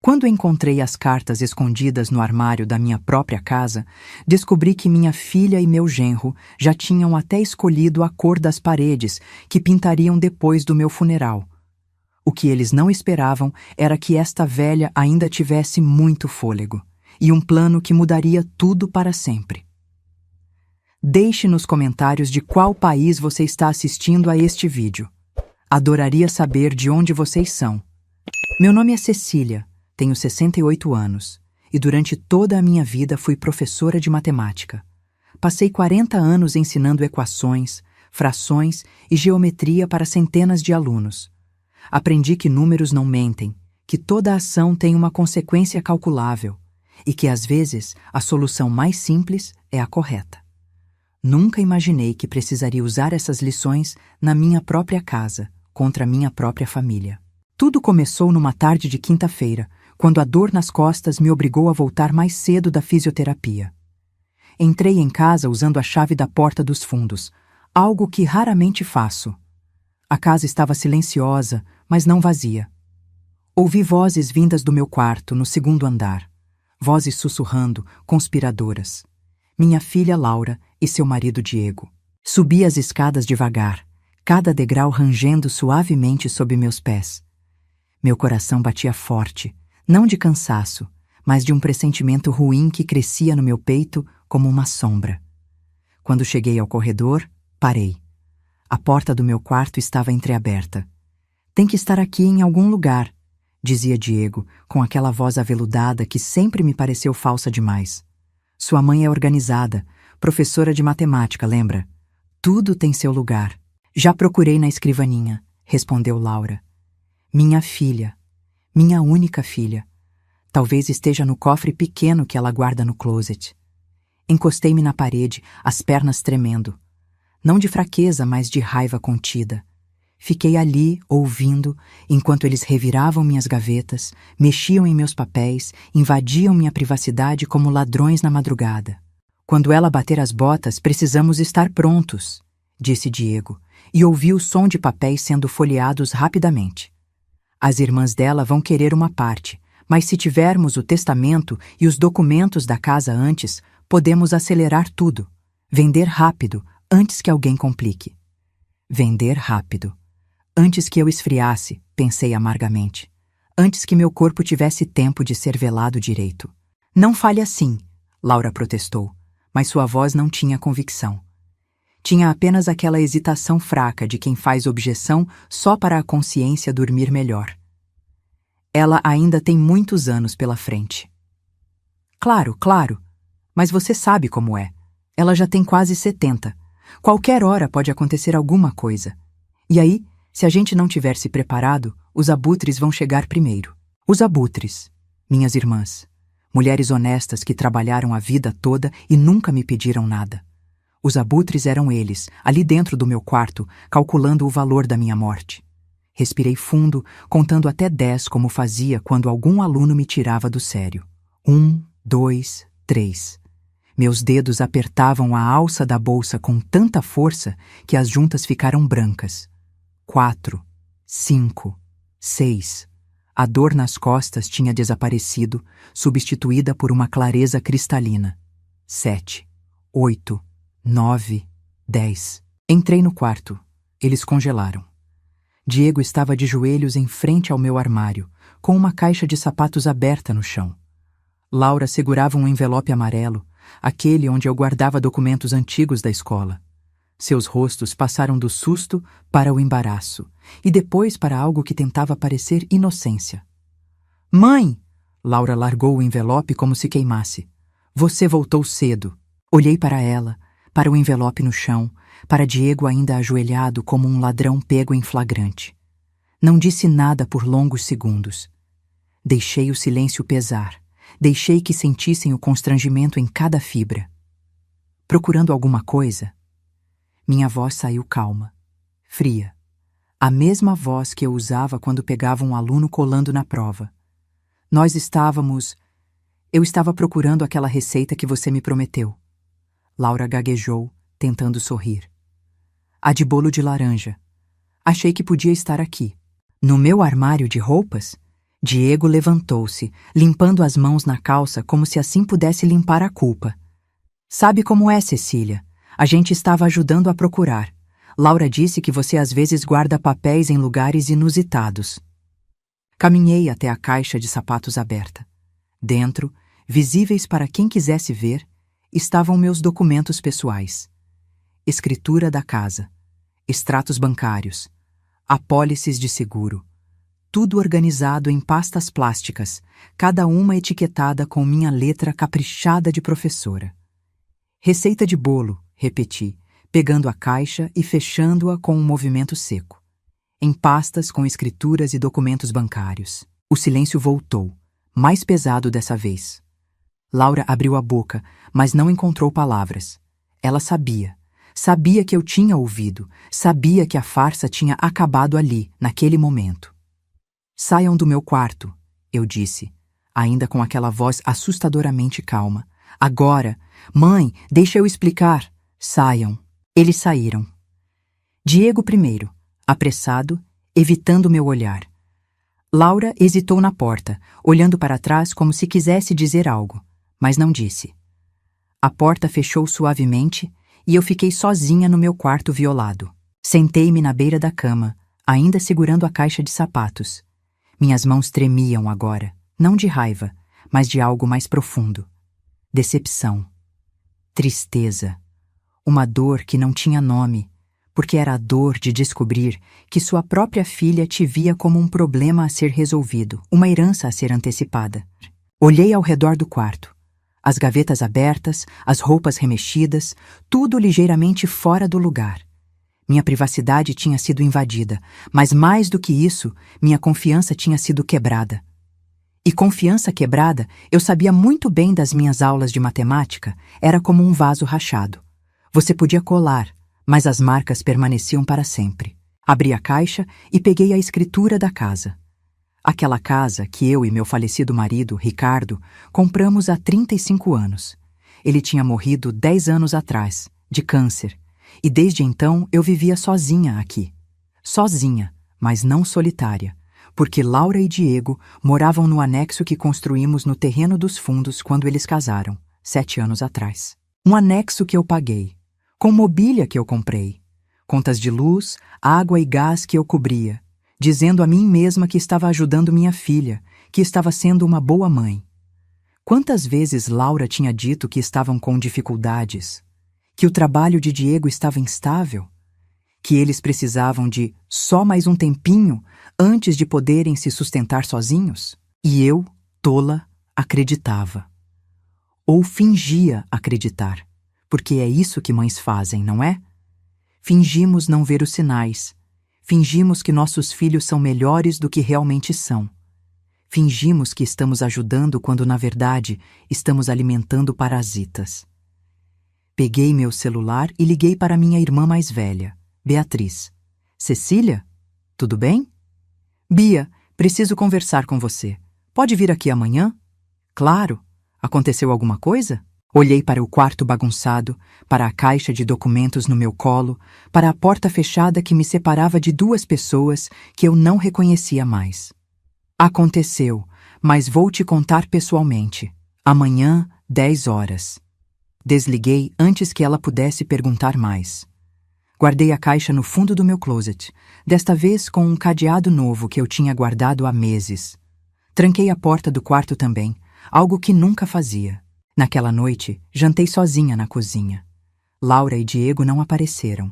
Quando encontrei as cartas escondidas no armário da minha própria casa, descobri que minha filha e meu genro já tinham até escolhido a cor das paredes que pintariam depois do meu funeral. O que eles não esperavam era que esta velha ainda tivesse muito fôlego, e um plano que mudaria tudo para sempre. Deixe nos comentários de qual país você está assistindo a este vídeo. Adoraria saber de onde vocês são. Meu nome é Cecília, tenho 68 anos, e durante toda a minha vida fui professora de matemática. Passei 40 anos ensinando equações, frações e geometria para centenas de alunos. Aprendi que números não mentem, que toda ação tem uma consequência calculável, e que às vezes a solução mais simples é a correta. Nunca imaginei que precisaria usar essas lições na minha própria casa, contra minha própria família. Tudo começou numa tarde de quinta-feira, quando a dor nas costas me obrigou a voltar mais cedo da fisioterapia. Entrei em casa usando a chave da porta dos fundos, algo que raramente faço. A casa estava silenciosa, mas não vazia. Ouvi vozes vindas do meu quarto, no segundo andar. Vozes sussurrando, conspiradoras. Minha filha Laura e seu marido Diego. Subi as escadas devagar, cada degrau rangendo suavemente sob meus pés. Meu coração batia forte, não de cansaço, mas de um pressentimento ruim que crescia no meu peito como uma sombra. Quando cheguei ao corredor, parei. A porta do meu quarto estava entreaberta. Tem que estar aqui em algum lugar, dizia Diego, com aquela voz aveludada que sempre me pareceu falsa demais. Sua mãe é organizada, professora de matemática, lembra? Tudo tem seu lugar. Já procurei na escrivaninha, respondeu Laura. Minha filha, minha única filha. Talvez esteja no cofre pequeno que ela guarda no closet. Encostei-me na parede, as pernas tremendo. Não de fraqueza, mas de raiva contida. Fiquei ali, ouvindo, enquanto eles reviravam minhas gavetas, mexiam em meus papéis, invadiam minha privacidade como ladrões na madrugada. Quando ela bater as botas, precisamos estar prontos, disse Diego, e ouvi o som de papéis sendo folheados rapidamente. As irmãs dela vão querer uma parte, mas se tivermos o testamento e os documentos da casa antes, podemos acelerar tudo. Vender rápido, antes que alguém complique. Vender rápido. Antes que eu esfriasse, pensei amargamente. Antes que meu corpo tivesse tempo de ser velado direito. Não fale assim, Laura protestou, mas sua voz não tinha convicção. Tinha apenas aquela hesitação fraca de quem faz objeção só para a consciência dormir melhor. Ela ainda tem muitos anos pela frente. Claro, claro, mas você sabe como é. Ela já tem quase 70. Qualquer hora pode acontecer alguma coisa. E aí, se a gente não tiver se preparado, os abutres vão chegar primeiro. Os abutres, minhas irmãs, mulheres honestas que trabalharam a vida toda e nunca me pediram nada. Os abutres eram eles, ali dentro do meu quarto, calculando o valor da minha morte. Respirei fundo, contando até 10 como fazia quando algum aluno me tirava do sério. 1, 2, 3. Meus dedos apertavam a alça da bolsa com tanta força que as juntas ficaram brancas. 4, 5, 6. A dor nas costas tinha desaparecido, substituída por uma clareza cristalina. 7, 8, 9, 10. Entrei no quarto. Eles congelaram. Diego estava de joelhos em frente ao meu armário, com uma caixa de sapatos aberta no chão. Laura segurava um envelope amarelo, aquele onde eu guardava documentos antigos da escola. Seus rostos passaram do susto para o embaraço, e depois para algo que tentava parecer inocência. Mãe! Laura largou o envelope como se queimasse. Você voltou cedo. Olhei para ela, para o envelope no chão, para Diego ainda ajoelhado como um ladrão pego em flagrante. Não disse nada por longos segundos. Deixei o silêncio pesar. Deixei que sentissem o constrangimento em cada fibra. Procurando alguma coisa? Minha voz saiu calma, fria. A mesma voz que eu usava quando pegava um aluno colando na prova. Eu estava procurando aquela receita que você me prometeu. Laura gaguejou, tentando sorrir. A de bolo de laranja. Achei que podia estar aqui. No meu armário de roupas? Diego levantou-se, limpando as mãos na calça como se assim pudesse limpar a culpa. Sabe como é, Cecília? A gente estava ajudando a procurar. Laura disse que você às vezes guarda papéis em lugares inusitados. Caminhei até a caixa de sapatos aberta. Dentro, visíveis para quem quisesse ver, estavam meus documentos pessoais. Escritura da casa, extratos bancários, apólices de seguro, tudo organizado em pastas plásticas, cada uma etiquetada com minha letra caprichada de professora. Receita de bolo, repeti, pegando a caixa e fechando-a com um movimento seco. Em pastas com escrituras e documentos bancários. O silêncio voltou, mais pesado dessa vez. Laura abriu a boca, mas não encontrou palavras. Ela sabia. Sabia que eu tinha ouvido. Sabia que a farsa tinha acabado ali, naquele momento. Saiam do meu quarto, eu disse, ainda com aquela voz assustadoramente calma. Agora, mãe, deixa eu explicar. Saiam. Eles saíram. Diego primeiro, apressado, evitando meu olhar. Laura hesitou na porta, olhando para trás como se quisesse dizer algo, mas não disse. A porta fechou suavemente e eu fiquei sozinha no meu quarto violado. Sentei-me na beira da cama, ainda segurando a caixa de sapatos. Minhas mãos tremiam agora, não de raiva, mas de algo mais profundo. Decepção. Tristeza. Uma dor que não tinha nome, porque era a dor de descobrir que sua própria filha te via como um problema a ser resolvido, uma herança a ser antecipada. Olhei ao redor do quarto. As gavetas abertas, as roupas remexidas, tudo ligeiramente fora do lugar. Minha privacidade tinha sido invadida, mas mais do que isso, minha confiança tinha sido quebrada. E confiança quebrada, eu sabia muito bem das minhas aulas de matemática, era como um vaso rachado. Você podia colar, mas as marcas permaneciam para sempre. Abri a caixa e peguei a escritura da casa. Aquela casa que eu e meu falecido marido, Ricardo, compramos há 35 anos. Ele tinha morrido 10 anos atrás, de câncer, e desde então eu vivia sozinha aqui. Sozinha, mas não solitária, porque Laura e Diego moravam no anexo que construímos no terreno dos fundos quando eles casaram, 7 anos atrás. Um anexo que eu paguei, com mobília que eu comprei, contas de luz, água e gás que eu cobria, dizendo a mim mesma que estava ajudando minha filha, que estava sendo uma boa mãe. Quantas vezes Laura tinha dito que estavam com dificuldades, que o trabalho de Diego estava instável, que eles precisavam de só mais um tempinho antes de poderem se sustentar sozinhos? E eu, tola, acreditava. Ou fingia acreditar, porque é isso que mães fazem, não é? Fingimos não ver os sinais. Fingimos que nossos filhos são melhores do que realmente são. Fingimos que estamos ajudando quando, na verdade, estamos alimentando parasitas. Peguei meu celular e liguei para minha irmã mais velha, Beatriz. Cecília? Tudo bem? Bia, preciso conversar com você. Pode vir aqui amanhã? Claro. Aconteceu alguma coisa? Olhei para o quarto bagunçado, para a caixa de documentos no meu colo, para a porta fechada que me separava de duas pessoas que eu não reconhecia mais. Aconteceu, mas vou te contar pessoalmente. Amanhã, 10 horas. Desliguei antes que ela pudesse perguntar mais. Guardei a caixa no fundo do meu closet, desta vez com um cadeado novo que eu tinha guardado há meses. Tranquei a porta do quarto também, algo que nunca fazia. Naquela noite, jantei sozinha na cozinha. Laura e Diego não apareceram.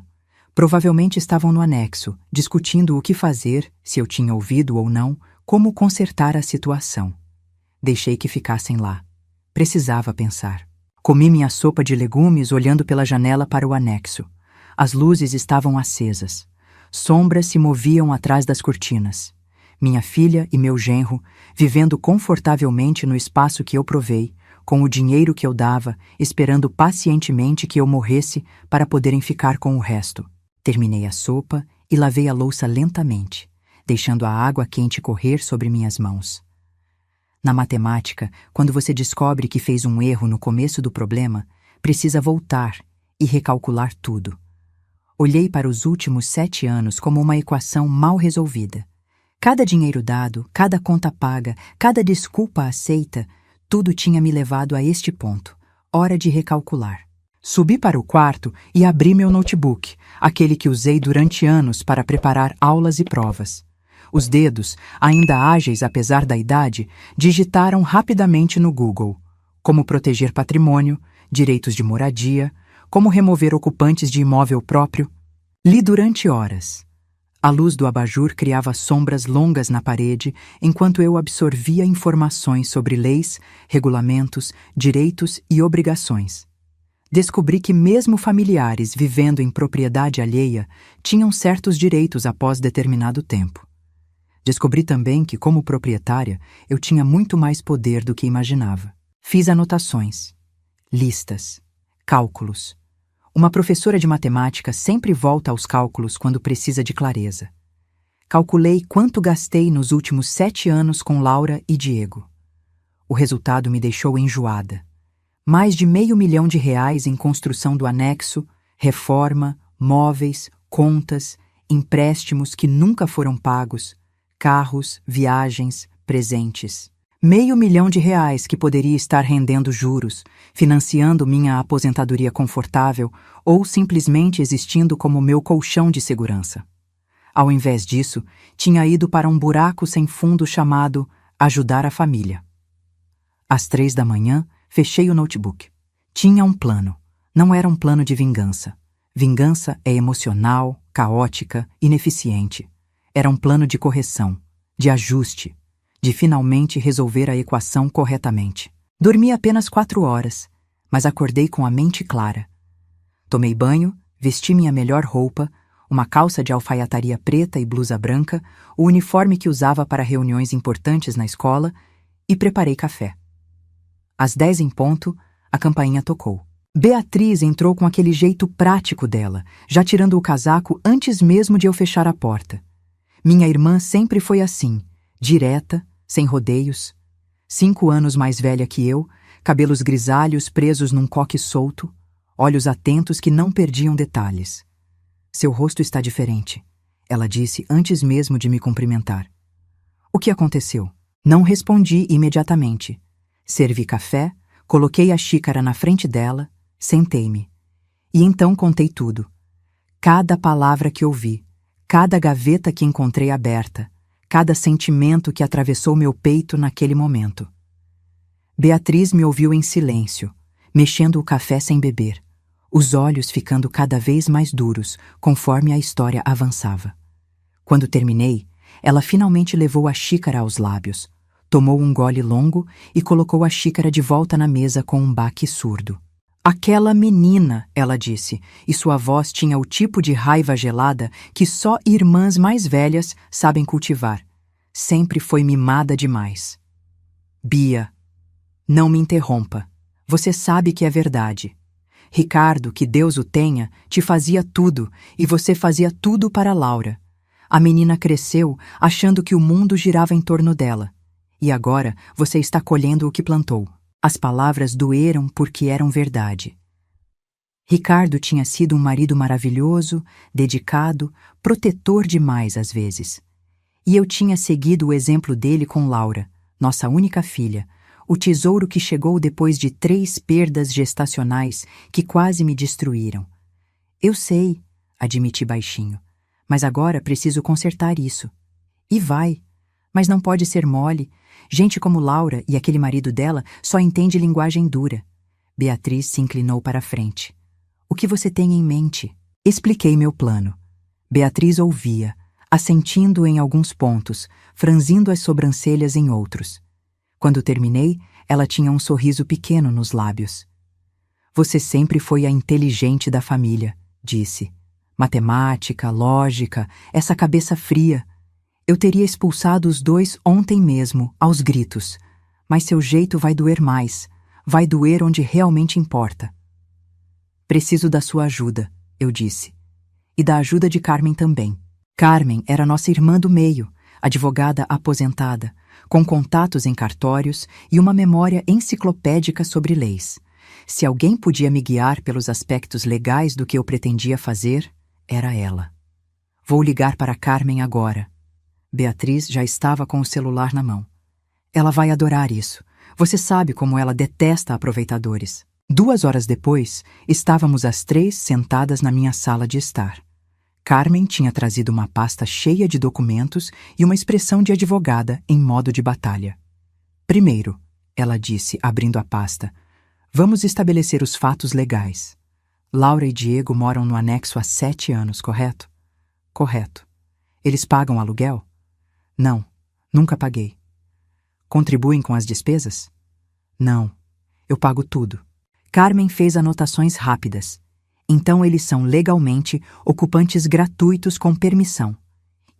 Provavelmente estavam no anexo, discutindo o que fazer, se eu tinha ouvido ou não, como consertar a situação. Deixei que ficassem lá. Precisava pensar. Comi minha sopa de legumes olhando pela janela para o anexo. As luzes estavam acesas. Sombras se moviam atrás das cortinas. Minha filha e meu genro, vivendo confortavelmente no espaço que eu provei, com o dinheiro que eu dava, esperando pacientemente que eu morresse para poderem ficar com o resto. Terminei a sopa e lavei a louça lentamente, deixando a água quente correr sobre minhas mãos. Na matemática, quando você descobre que fez um erro no começo do problema, precisa voltar e recalcular tudo. Olhei para os últimos 7 anos como uma equação mal resolvida. Cada dinheiro dado, cada conta paga, cada desculpa aceita, tudo tinha me levado a este ponto. Hora de recalcular. Subi para o quarto e abri meu notebook, aquele que usei durante anos para preparar aulas e provas. Os dedos, ainda ágeis apesar da idade, digitaram rapidamente no Google: como proteger patrimônio, direitos de moradia, como remover ocupantes de imóvel próprio. Li durante horas. A luz do abajur criava sombras longas na parede enquanto eu absorvia informações sobre leis, regulamentos, direitos e obrigações. Descobri que mesmo familiares vivendo em propriedade alheia tinham certos direitos após determinado tempo. Descobri também que, como proprietária, eu tinha muito mais poder do que imaginava. Fiz anotações, listas, cálculos. Uma professora de matemática sempre volta aos cálculos quando precisa de clareza. Calculei quanto gastei nos últimos 7 anos com Laura e Diego. O resultado me deixou enjoada. Mais de R$500 mil em construção do anexo, reforma, móveis, contas, empréstimos que nunca foram pagos, carros, viagens, presentes. R$500 mil que poderia estar rendendo juros, financiando minha aposentadoria confortável ou simplesmente existindo como meu colchão de segurança. Ao invés disso, tinha ido para um buraco sem fundo chamado ajudar a família. Às 3 da manhã, fechei o notebook. Tinha um plano. Não era um plano de vingança. Vingança é emocional, caótica, ineficiente. Era um plano de correção, de ajuste, de finalmente resolver a equação corretamente. Dormi apenas 4 horas, mas acordei com a mente clara. Tomei banho, vesti minha melhor roupa, uma calça de alfaiataria preta e blusa branca, o uniforme que usava para reuniões importantes na escola, e preparei café. Às 10 em ponto, a campainha tocou. Beatriz entrou com aquele jeito prático dela, já tirando o casaco antes mesmo de eu fechar a porta. Minha irmã sempre foi assim, direta, sem rodeios. 5 anos mais velha que eu, cabelos grisalhos presos num coque solto, olhos atentos que não perdiam detalhes. Seu rosto está diferente, ela disse antes mesmo de me cumprimentar. O que aconteceu? Não respondi imediatamente. Servi café, coloquei a xícara na frente dela, sentei-me. E então contei tudo. Cada palavra que ouvi, cada gaveta que encontrei aberta, cada sentimento que atravessou meu peito naquele momento. Beatriz me ouviu em silêncio, mexendo o café sem beber, os olhos ficando cada vez mais duros conforme a história avançava. Quando terminei, ela finalmente levou a xícara aos lábios, tomou um gole longo e colocou a xícara de volta na mesa com um baque surdo. Aquela menina, ela disse, e sua voz tinha o tipo de raiva gelada que só irmãs mais velhas sabem cultivar. Sempre foi mimada demais. Bia, não me interrompa. Você sabe que é verdade. Ricardo, que Deus o tenha, te fazia tudo e você fazia tudo para Laura. A menina cresceu achando que o mundo girava em torno dela. E agora você está colhendo o que plantou. As palavras doeram porque eram verdade. Ricardo tinha sido um marido maravilhoso, dedicado, protetor demais às vezes. E eu tinha seguido o exemplo dele com Laura, nossa única filha, o tesouro que chegou depois de 3 perdas gestacionais que quase me destruíram. Eu sei, admiti baixinho, mas agora preciso consertar isso. E vai, mas não pode ser mole. Gente como Laura e aquele marido dela só entende linguagem dura. Beatriz se inclinou para a frente. O que você tem em mente? Expliquei meu plano. Beatriz ouvia, assentindo em alguns pontos, franzindo as sobrancelhas em outros. Quando terminei, ela tinha um sorriso pequeno nos lábios. Você sempre foi a inteligente da família, disse. Matemática, lógica, essa cabeça fria. Eu teria expulsado os 2 ontem mesmo, aos gritos. Mas seu jeito vai doer mais. Vai doer onde realmente importa. Preciso da sua ajuda, eu disse. E da ajuda de Carmen também. Carmen era nossa irmã do meio, advogada aposentada, com contatos em cartórios e uma memória enciclopédica sobre leis. Se alguém podia me guiar pelos aspectos legais do que eu pretendia fazer, era ela. Vou ligar para Carmen agora. Beatriz já estava com o celular na mão. Ela vai adorar isso. Você sabe como ela detesta aproveitadores. 2 horas depois, estávamos as 3 sentadas na minha sala de estar. Carmen tinha trazido uma pasta cheia de documentos e uma expressão de advogada em modo de batalha. Primeiro, ela disse, abrindo a pasta, vamos estabelecer os fatos legais. Laura e Diego moram no anexo há 7 anos, correto? Correto. Eles pagam aluguel? Não, nunca paguei. Contribuem com as despesas? Não, eu pago tudo. Carmen fez anotações rápidas. Então eles são legalmente ocupantes gratuitos com permissão.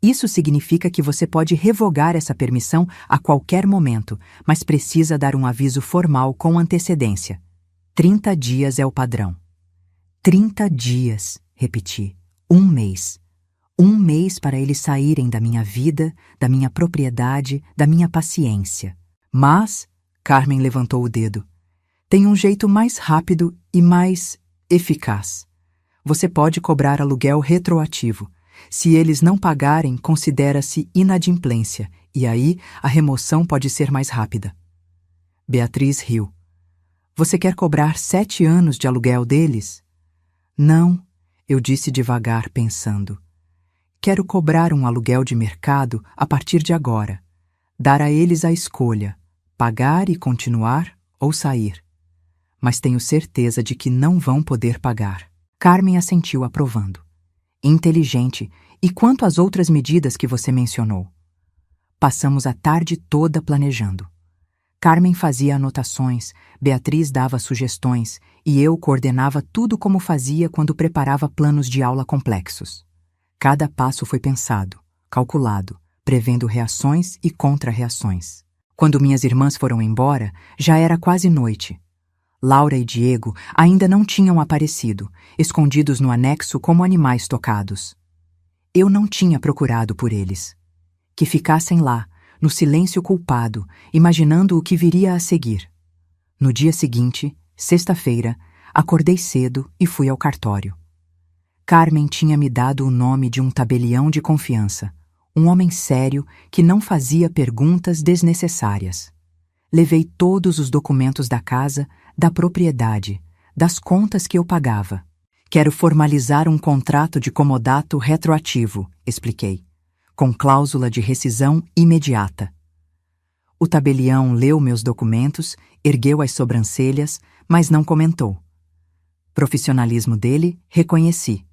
Isso significa que você pode revogar essa permissão a qualquer momento, mas precisa dar um aviso formal com antecedência. 30 dias é o padrão. 30 dias, repeti. 1 mês. 1 mês para eles saírem da minha vida, da minha propriedade, da minha paciência. Mas, Carmen levantou o dedo, tem um jeito mais rápido e mais eficaz. Você pode cobrar aluguel retroativo. Se eles não pagarem, considera-se inadimplência, e aí a remoção pode ser mais rápida. Beatriz riu. Você quer cobrar 7 anos de aluguel deles? Não, eu disse devagar, pensando. Quero cobrar um aluguel de mercado a partir de agora. Dar a eles a escolha, pagar e continuar ou sair. Mas tenho certeza de que não vão poder pagar. Carmen assentiu aprovando. Inteligente. E quanto às outras medidas que você mencionou? Passamos a tarde toda planejando. Carmen fazia anotações, Beatriz dava sugestões e eu coordenava tudo como fazia quando preparava planos de aula complexos. Cada passo foi pensado, calculado, prevendo reações e contra-reações. Quando minhas irmãs foram embora, já era quase noite. Laura e Diego ainda não tinham aparecido, escondidos no anexo como animais tocados. Eu não tinha procurado por eles. Que ficassem lá, no silêncio culpado, imaginando o que viria a seguir. No dia seguinte, sexta-feira, acordei cedo e fui ao cartório. Carmen tinha me dado o nome de um tabelião de confiança, um homem sério que não fazia perguntas desnecessárias. Levei todos os documentos da casa, da propriedade, das contas que eu pagava. Quero formalizar um contrato de comodato retroativo, expliquei, com cláusula de rescisão imediata. O tabelião leu meus documentos, ergueu as sobrancelhas, mas não comentou. Profissionalismo dele, reconheci.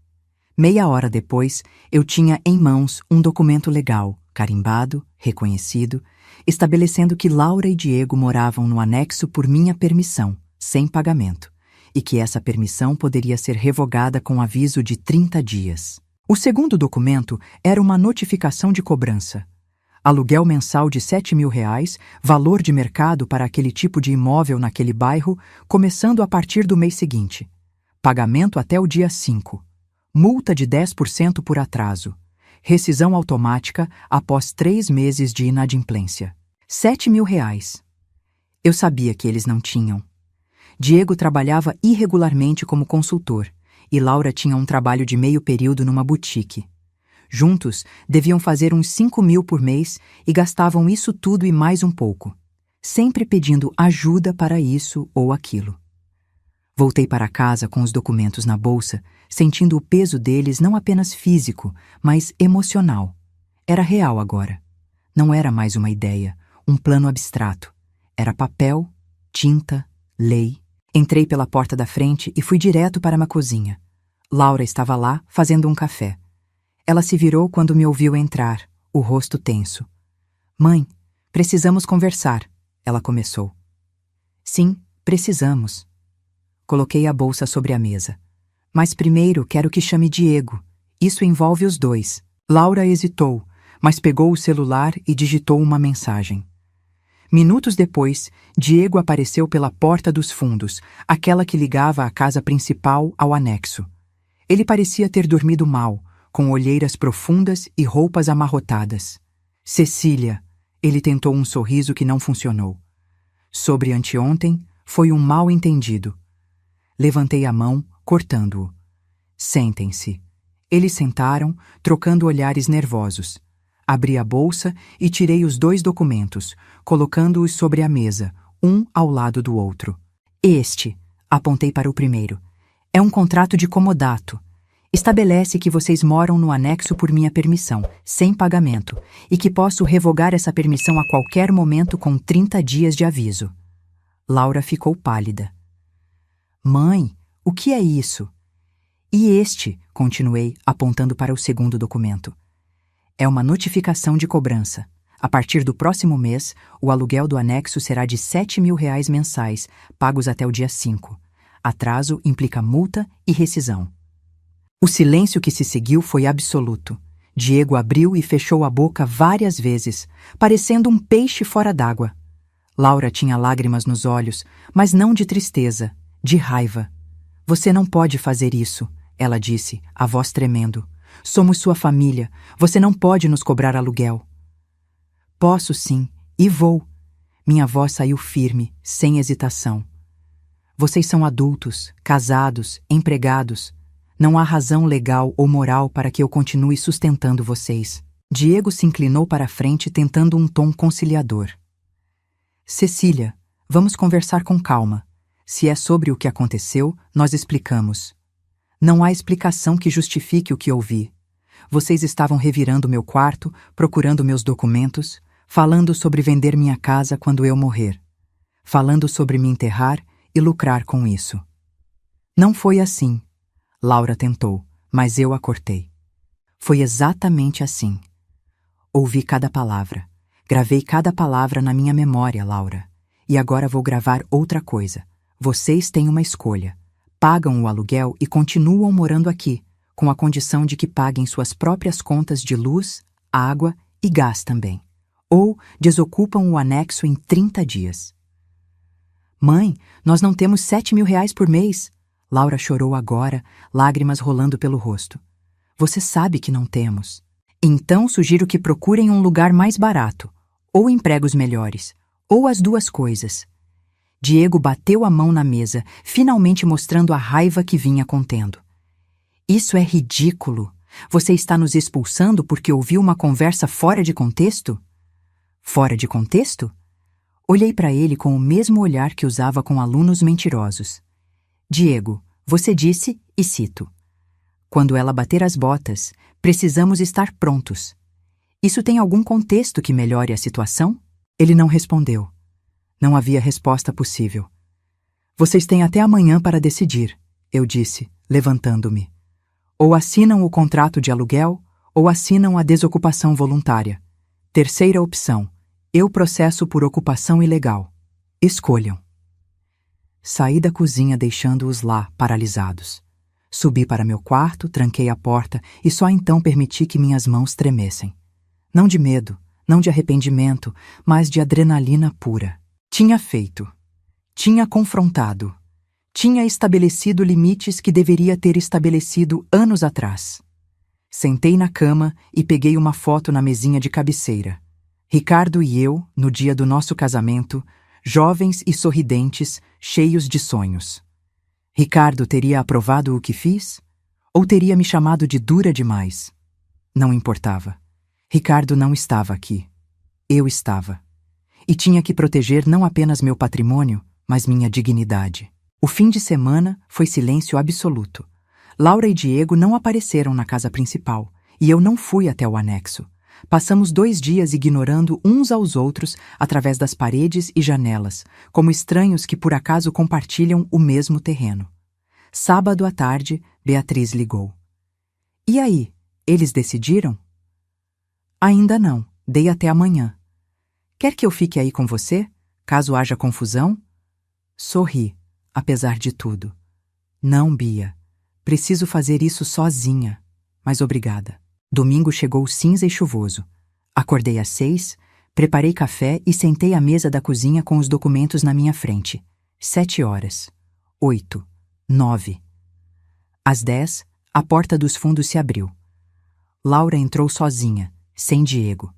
Meia hora depois, eu tinha em mãos um documento legal, carimbado, reconhecido, estabelecendo que Laura e Diego moravam no anexo por minha permissão, sem pagamento, e que essa permissão poderia ser revogada com aviso de 30 dias. O segundo documento era uma notificação de cobrança. Aluguel mensal de R$7.000, valor de mercado para aquele tipo de imóvel naquele bairro, começando a partir do mês seguinte. Pagamento até o dia 5. Multa de 10% por atraso. Rescisão automática após 3 meses de inadimplência. R$7.000. Eu sabia que eles não tinham. Diego trabalhava irregularmente como consultor e Laura tinha um trabalho de meio período numa boutique. Juntos, deviam fazer uns 5.000 por mês e gastavam isso tudo e mais um pouco, sempre pedindo ajuda para isso ou aquilo. Voltei para casa com os documentos na bolsa, sentindo o peso deles não apenas físico, mas emocional. Era real agora. Não era mais uma ideia, um plano abstrato. Era papel, tinta, lei. Entrei pela porta da frente e fui direto para uma cozinha. Laura estava lá, fazendo um café. Ela se virou quando me ouviu entrar, o rosto tenso. Mãe, precisamos conversar, ela começou. Sim, precisamos. Coloquei a bolsa sobre a mesa. Mas primeiro quero que chame Diego. Isso envolve os dois. Laura hesitou, mas pegou o celular e digitou uma mensagem. Minutos depois, Diego apareceu pela porta dos fundos, aquela que ligava a casa principal ao anexo. Ele parecia ter dormido mal, com olheiras profundas e roupas amarrotadas. Cecília, ele tentou um sorriso que não funcionou. Sobre anteontem, foi um mal-entendido. Levantei a mão, cortando-o. Sentem-se. Eles sentaram, trocando olhares nervosos. Abri a bolsa e tirei os 2 documentos, colocando-os sobre a mesa, um ao lado do outro. Este, apontei para o primeiro, é um contrato de comodato. Estabelece que vocês moram no anexo por minha permissão, sem pagamento, e que posso revogar essa permissão a qualquer momento com 30 dias de aviso. Laura ficou pálida. Mãe, o que é isso? E este, continuei, apontando para o segundo documento. É uma notificação de cobrança. A partir do próximo mês, o aluguel do anexo será de R$ 7.000 mensais, pagos até o dia 5. Atraso implica multa e rescisão. O silêncio que se seguiu foi absoluto. Diego abriu e fechou a boca várias vezes, parecendo um peixe fora d'água. Laura tinha lágrimas nos olhos, mas não de tristeza, de raiva. Você não pode fazer isso, ela disse, a voz tremendo. Somos sua família, você não pode nos cobrar aluguel. Posso sim, e vou. Minha voz saiu firme, sem hesitação. Vocês são adultos, casados, empregados. Não há razão legal ou moral para que eu continue sustentando vocês. Diego se inclinou para a frente tentando um tom conciliador. Cecília, vamos conversar com calma. Se é sobre o que aconteceu, nós explicamos. Não há explicação que justifique o que ouvi. Vocês estavam revirando meu quarto, procurando meus documentos, falando sobre vender minha casa quando eu morrer, falando sobre me enterrar e lucrar com isso. Não foi assim. Laura tentou, mas eu a cortei. Foi exatamente assim. Ouvi cada palavra. Gravei cada palavra na minha memória, Laura. E agora vou gravar outra coisa. Vocês têm uma escolha. Pagam o aluguel e continuam morando aqui, com a condição de que paguem suas próprias contas de luz, água e gás também. Ou desocupam o anexo em 30 dias. Mãe, nós não temos R$ 7.000 por mês. Laura chorou agora, lágrimas rolando pelo rosto. Você sabe que não temos. Então sugiro que procurem um lugar mais barato, ou empregos melhores, ou as duas coisas. Diego bateu a mão na mesa, finalmente mostrando a raiva que vinha contendo. Isso é ridículo. Você está nos expulsando porque ouviu uma conversa fora de contexto? Fora de contexto? Olhei para ele com o mesmo olhar que usava com alunos mentirosos. Diego, você disse, e cito, quando ela bater as botas, precisamos estar prontos. Isso tem algum contexto que melhore a situação? Ele não respondeu. Não havia resposta possível. Vocês têm até amanhã para decidir, eu disse, levantando-me. Ou assinam o contrato de aluguel, ou assinam a desocupação voluntária. Terceira opção, eu processo por ocupação ilegal. Escolham. Saí da cozinha deixando-os lá, paralisados. Subi para meu quarto, tranquei a porta e só então permiti que minhas mãos tremessem. Não de medo, não de arrependimento, mas de adrenalina pura. Tinha feito. Tinha confrontado. Tinha estabelecido limites que deveria ter estabelecido anos atrás. Sentei na cama e peguei uma foto na mesinha de cabeceira. Ricardo e eu, no dia do nosso casamento, jovens e sorridentes, cheios de sonhos. Ricardo teria aprovado o que fiz? Ou teria me chamado de dura demais? Não importava. Ricardo não estava aqui. Eu estava. E tinha que proteger não apenas meu patrimônio, mas minha dignidade. O fim de semana foi silêncio absoluto. Laura e Diego não apareceram na casa principal, e eu não fui até o anexo. Passamos 2 dias ignorando uns aos outros através das paredes e janelas, como estranhos que por acaso compartilham o mesmo terreno. Sábado à tarde, Beatriz ligou. E aí, eles decidiram? Ainda não, dei até amanhã. Quer que eu fique aí com você, caso haja confusão? Sorri, apesar de tudo. Não, Bia. Preciso fazer isso sozinha. Mas obrigada. Domingo chegou cinza e chuvoso. Acordei às 6, preparei café e sentei à mesa da cozinha com os documentos na minha frente. 7 horas. 8. 9. Às 10, a porta dos fundos se abriu. Laura entrou sozinha, sem Diego.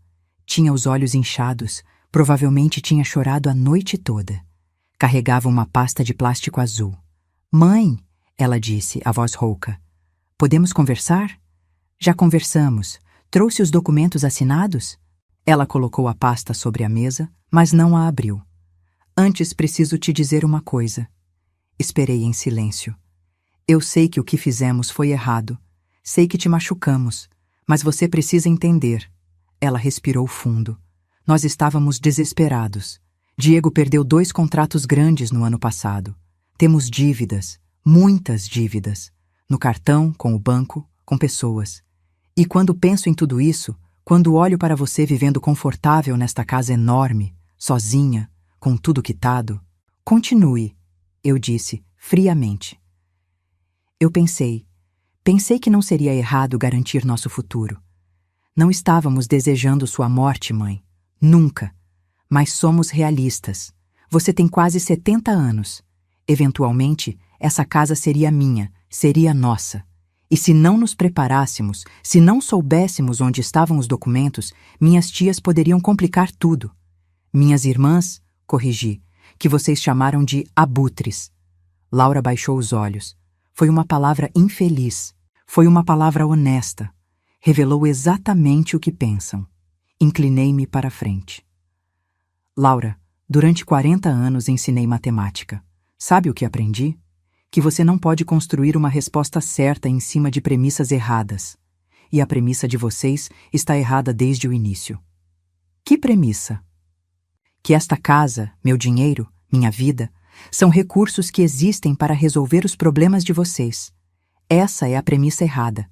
Tinha os olhos inchados, provavelmente tinha chorado a noite toda. Carregava uma pasta de plástico azul. Mãe, ela disse, a voz rouca. Podemos conversar? Já conversamos. Trouxe os documentos assinados? Ela colocou a pasta sobre a mesa, mas não a abriu. Antes preciso te dizer uma coisa. Esperei em silêncio. Eu sei que o que fizemos foi errado. Sei que te machucamos, mas você precisa entender. Ela respirou fundo. Nós estávamos desesperados. Diego perdeu 2 contratos grandes no ano passado. Temos dívidas, muitas dívidas. No cartão, com o banco, com pessoas. E quando penso em tudo isso, quando olho para você vivendo confortável nesta casa enorme, sozinha, com tudo quitado, continue, eu disse, friamente. Eu pensei que não seria errado garantir nosso futuro. Não estávamos desejando sua morte, mãe. Nunca. Mas somos realistas. Você tem quase 70 anos. Eventualmente, essa casa seria minha, seria nossa. E se não nos preparássemos, se não soubéssemos onde estavam os documentos, minhas tias poderiam complicar tudo. Minhas irmãs, corrigi, que vocês chamaram de abutres. Laura baixou os olhos. Foi uma palavra infeliz. Foi uma palavra honesta. Revelou exatamente o que pensam. Inclinei-me para a frente. Laura, durante 40 anos ensinei matemática. Sabe o que aprendi? Que você não pode construir uma resposta certa em cima de premissas erradas. E a premissa de vocês está errada desde o início. Que premissa? Que esta casa, meu dinheiro, minha vida, são recursos que existem para resolver os problemas de vocês. Essa é a premissa errada.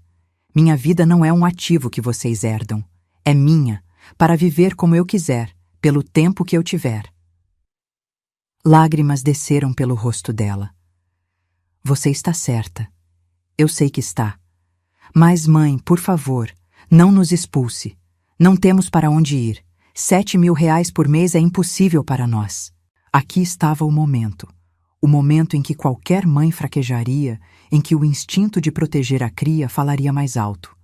Minha vida não é um ativo que vocês herdam. É minha, para viver como eu quiser, pelo tempo que eu tiver. Lágrimas desceram pelo rosto dela. Você está certa. Eu sei que está. Mas, mãe, por favor, não nos expulse. Não temos para onde ir. 7.000 por mês é impossível para nós. Aqui estava o momento. O momento em que qualquer mãe fraquejaria, em que o instinto de proteger a cria falaria mais alto.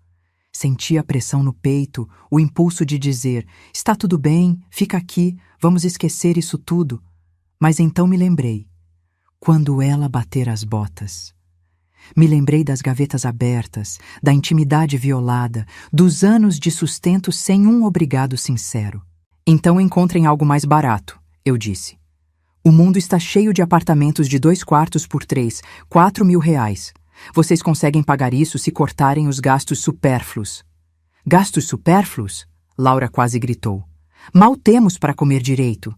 Sentia a pressão no peito, o impulso de dizer, está tudo bem, fica aqui, vamos esquecer isso tudo. Mas então me lembrei. Quando ela bater as botas. Me lembrei das gavetas abertas, da intimidade violada, dos anos de sustento sem um obrigado sincero. Então encontrem algo mais barato, eu disse. O mundo está cheio de apartamentos de 2 quartos por 3, 4.000 reais. Vocês conseguem pagar isso se cortarem os gastos supérfluos. Gastos supérfluos? Laura quase gritou. Mal temos para comer direito.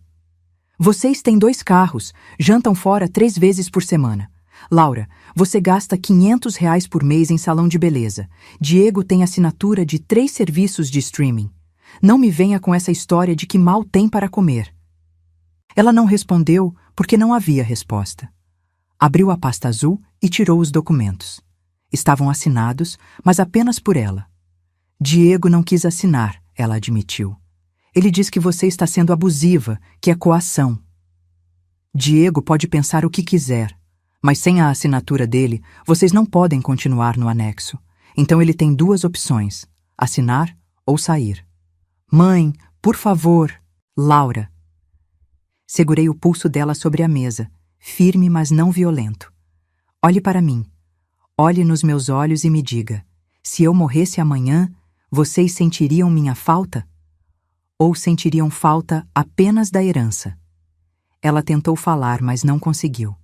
Vocês têm 2 carros, jantam fora 3 vezes por semana. Laura, você gasta 500 reais por mês em salão de beleza. Diego tem assinatura de 3 serviços de streaming. Não me venha com essa história de que mal tem para comer. Ela não respondeu porque não havia resposta. Abriu a pasta azul e tirou os documentos. Estavam assinados, mas apenas por ela. Diego não quis assinar, ela admitiu. Ele diz que você está sendo abusiva, que é coação. Diego pode pensar o que quiser, mas sem a assinatura dele, vocês não podem continuar no anexo. Então ele tem 2 opções, assinar ou sair. Mãe, por favor, Laura. Segurei o pulso dela sobre a mesa, firme mas não violento. Olhe para mim. Olhe nos meus olhos e me diga, se eu morresse amanhã, vocês sentiriam minha falta? Ou sentiriam falta apenas da herança? Ela tentou falar, mas não conseguiu.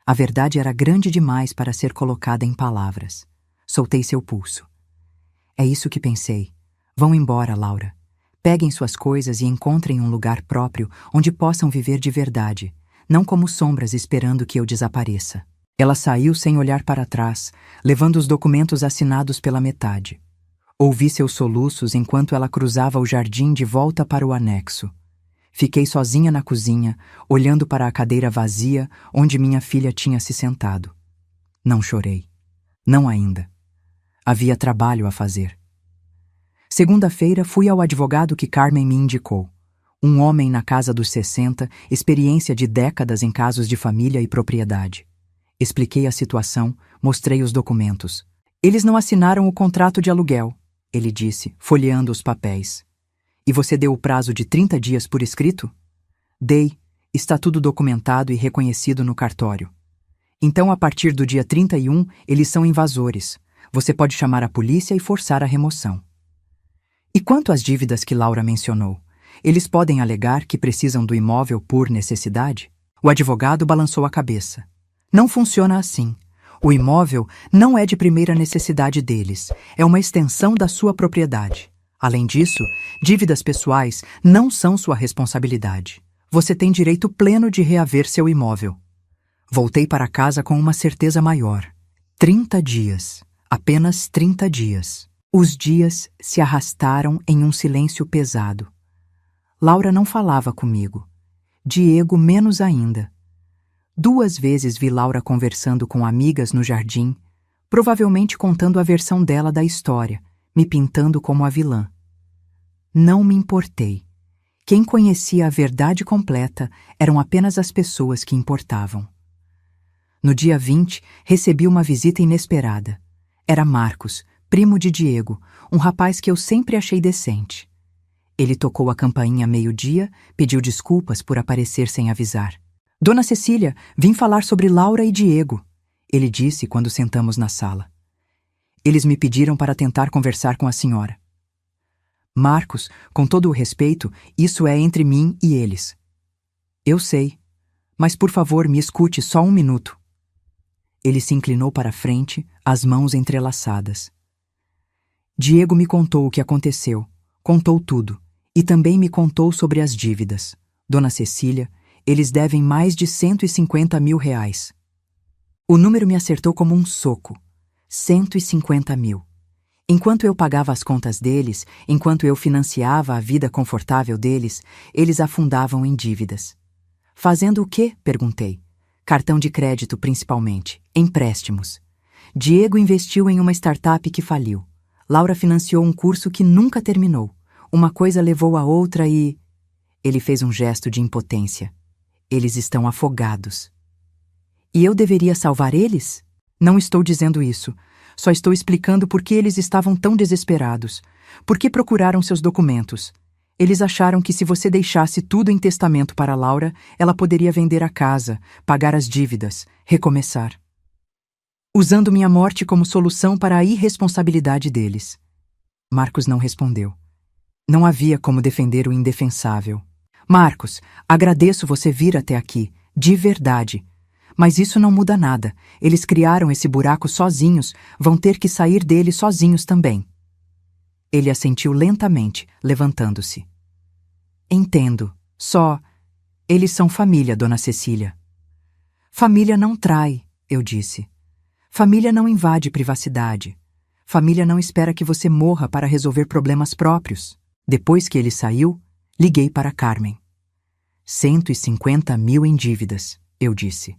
A verdade era grande demais para ser colocada em palavras. Soltei seu pulso. É isso que pensei. Vão embora, Laura. Peguem suas coisas e encontrem um lugar próprio onde possam viver de verdade, não como sombras esperando que eu desapareça. Ela saiu sem olhar para trás, levando os documentos assinados pela metade. Ouvi seus soluços enquanto ela cruzava o jardim de volta para o anexo. Fiquei sozinha na cozinha, olhando para a cadeira vazia onde minha filha tinha se sentado. Não chorei. Não ainda. Havia trabalho a fazer. Segunda-feira fui ao advogado que Carmen me indicou. Um homem na casa dos 60, experiência de décadas em casos de família e propriedade. Expliquei a situação, mostrei os documentos. Eles não assinaram o contrato de aluguel, ele disse, folheando os papéis. E você deu o prazo de 30 dias por escrito? Dei. Está tudo documentado e reconhecido no cartório. Então, a partir do dia 31, eles são invasores. Você pode chamar a polícia e forçar a remoção. E quanto às dívidas que Laura mencionou, eles podem alegar que precisam do imóvel por necessidade? O advogado balançou a cabeça. Não funciona assim. O imóvel não é de primeira necessidade deles, é uma extensão da sua propriedade. Além disso, dívidas pessoais não são sua responsabilidade. Você tem direito pleno de reaver seu imóvel. Voltei para casa com uma certeza maior. 30 dias. Apenas 30 dias. Os dias se arrastaram em um silêncio pesado. Laura não falava comigo. Diego menos ainda. 2 vezes vi Laura conversando com amigas no jardim, provavelmente contando a versão dela da história, me pintando como a vilã. Não me importei. Quem conhecia a verdade completa eram apenas as pessoas que importavam. No dia 20, recebi uma visita inesperada. Era Marcos, primo de Diego, um rapaz que eu sempre achei decente. Ele tocou a campainha meio-dia, pediu desculpas por aparecer sem avisar. Dona Cecília, vim falar sobre Laura e Diego, ele disse quando sentamos na sala. Eles me pediram para tentar conversar com a senhora. Marcos, com todo o respeito, isso é entre mim e eles. Eu sei, mas por favor me escute só 1 minuto. Ele se inclinou para a frente, as mãos entrelaçadas. Diego me contou o que aconteceu, contou tudo, e também me contou sobre as dívidas. Dona Cecília, eles devem mais de 150 mil reais. O número me acertou como um soco. 150 mil. Enquanto eu pagava as contas deles, enquanto eu financiava a vida confortável deles, eles afundavam em dívidas. Fazendo o quê? Perguntei. Cartão de crédito, principalmente. Empréstimos. Diego investiu em uma startup que faliu. Laura financiou um curso que nunca terminou. Uma coisa levou a outra e... Ele fez um gesto de impotência. Eles estão afogados. E eu deveria salvar eles? Não estou dizendo isso. Só estou explicando por que eles estavam tão desesperados. Por que procuraram seus documentos? Eles acharam que se você deixasse tudo em testamento para Laura, ela poderia vender a casa, pagar as dívidas, recomeçar. Usando minha morte como solução para a irresponsabilidade deles. Marcos não respondeu. Não havia como defender o indefensável. Marcos, agradeço você vir até aqui, de verdade. Mas isso não muda nada. Eles criaram esse buraco sozinhos, vão ter que sair dele sozinhos também. Ele assentiu lentamente, levantando-se. Entendo. Só... Eles são família, Dona Cecília. Família não trai, eu disse. Família não invade privacidade. Família não espera que você morra para resolver problemas próprios. Depois que ele saiu, liguei para Carmen. 150 mil em dívidas, eu disse.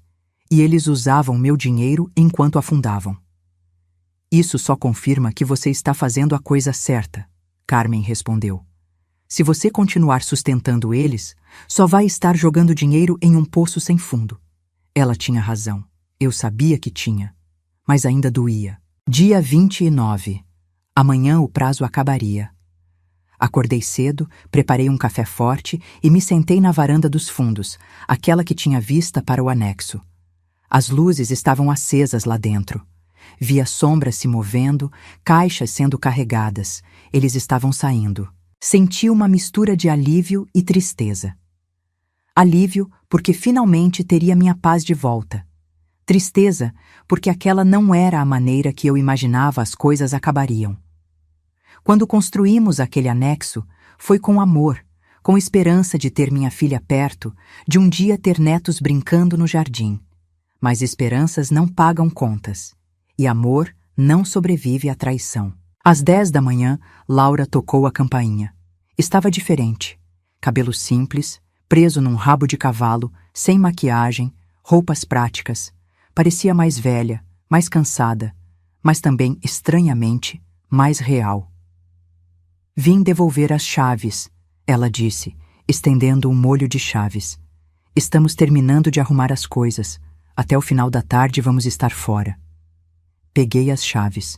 E eles usavam meu dinheiro enquanto afundavam. Isso só confirma que você está fazendo a coisa certa, Carmen respondeu. Se você continuar sustentando eles, só vai estar jogando dinheiro em um poço sem fundo. Ela tinha razão. Eu sabia que tinha. Mas ainda doía. Dia 29. Amanhã o prazo acabaria. Acordei cedo, preparei um café forte e me sentei na varanda dos fundos, aquela que tinha vista para o anexo. As luzes estavam acesas lá dentro. Via sombras se movendo, caixas sendo carregadas. Eles estavam saindo. Senti uma mistura de alívio e tristeza. Alívio porque finalmente teria minha paz de volta. Tristeza porque aquela não era a maneira que eu imaginava as coisas acabariam. Quando construímos aquele anexo, foi com amor, com esperança de ter minha filha perto, de um dia ter netos brincando no jardim. Mas esperanças não pagam contas, e amor não sobrevive à traição. Às 10 da manhã, Laura tocou a campainha. Estava diferente. Cabelo simples, preso num rabo de cavalo, sem maquiagem, roupas práticas. Parecia mais velha, mais cansada, mas também, estranhamente, mais real. Vim devolver as chaves, ela disse, estendendo um molho de chaves. Estamos terminando de arrumar as coisas. Até o final da tarde vamos estar fora. Peguei as chaves.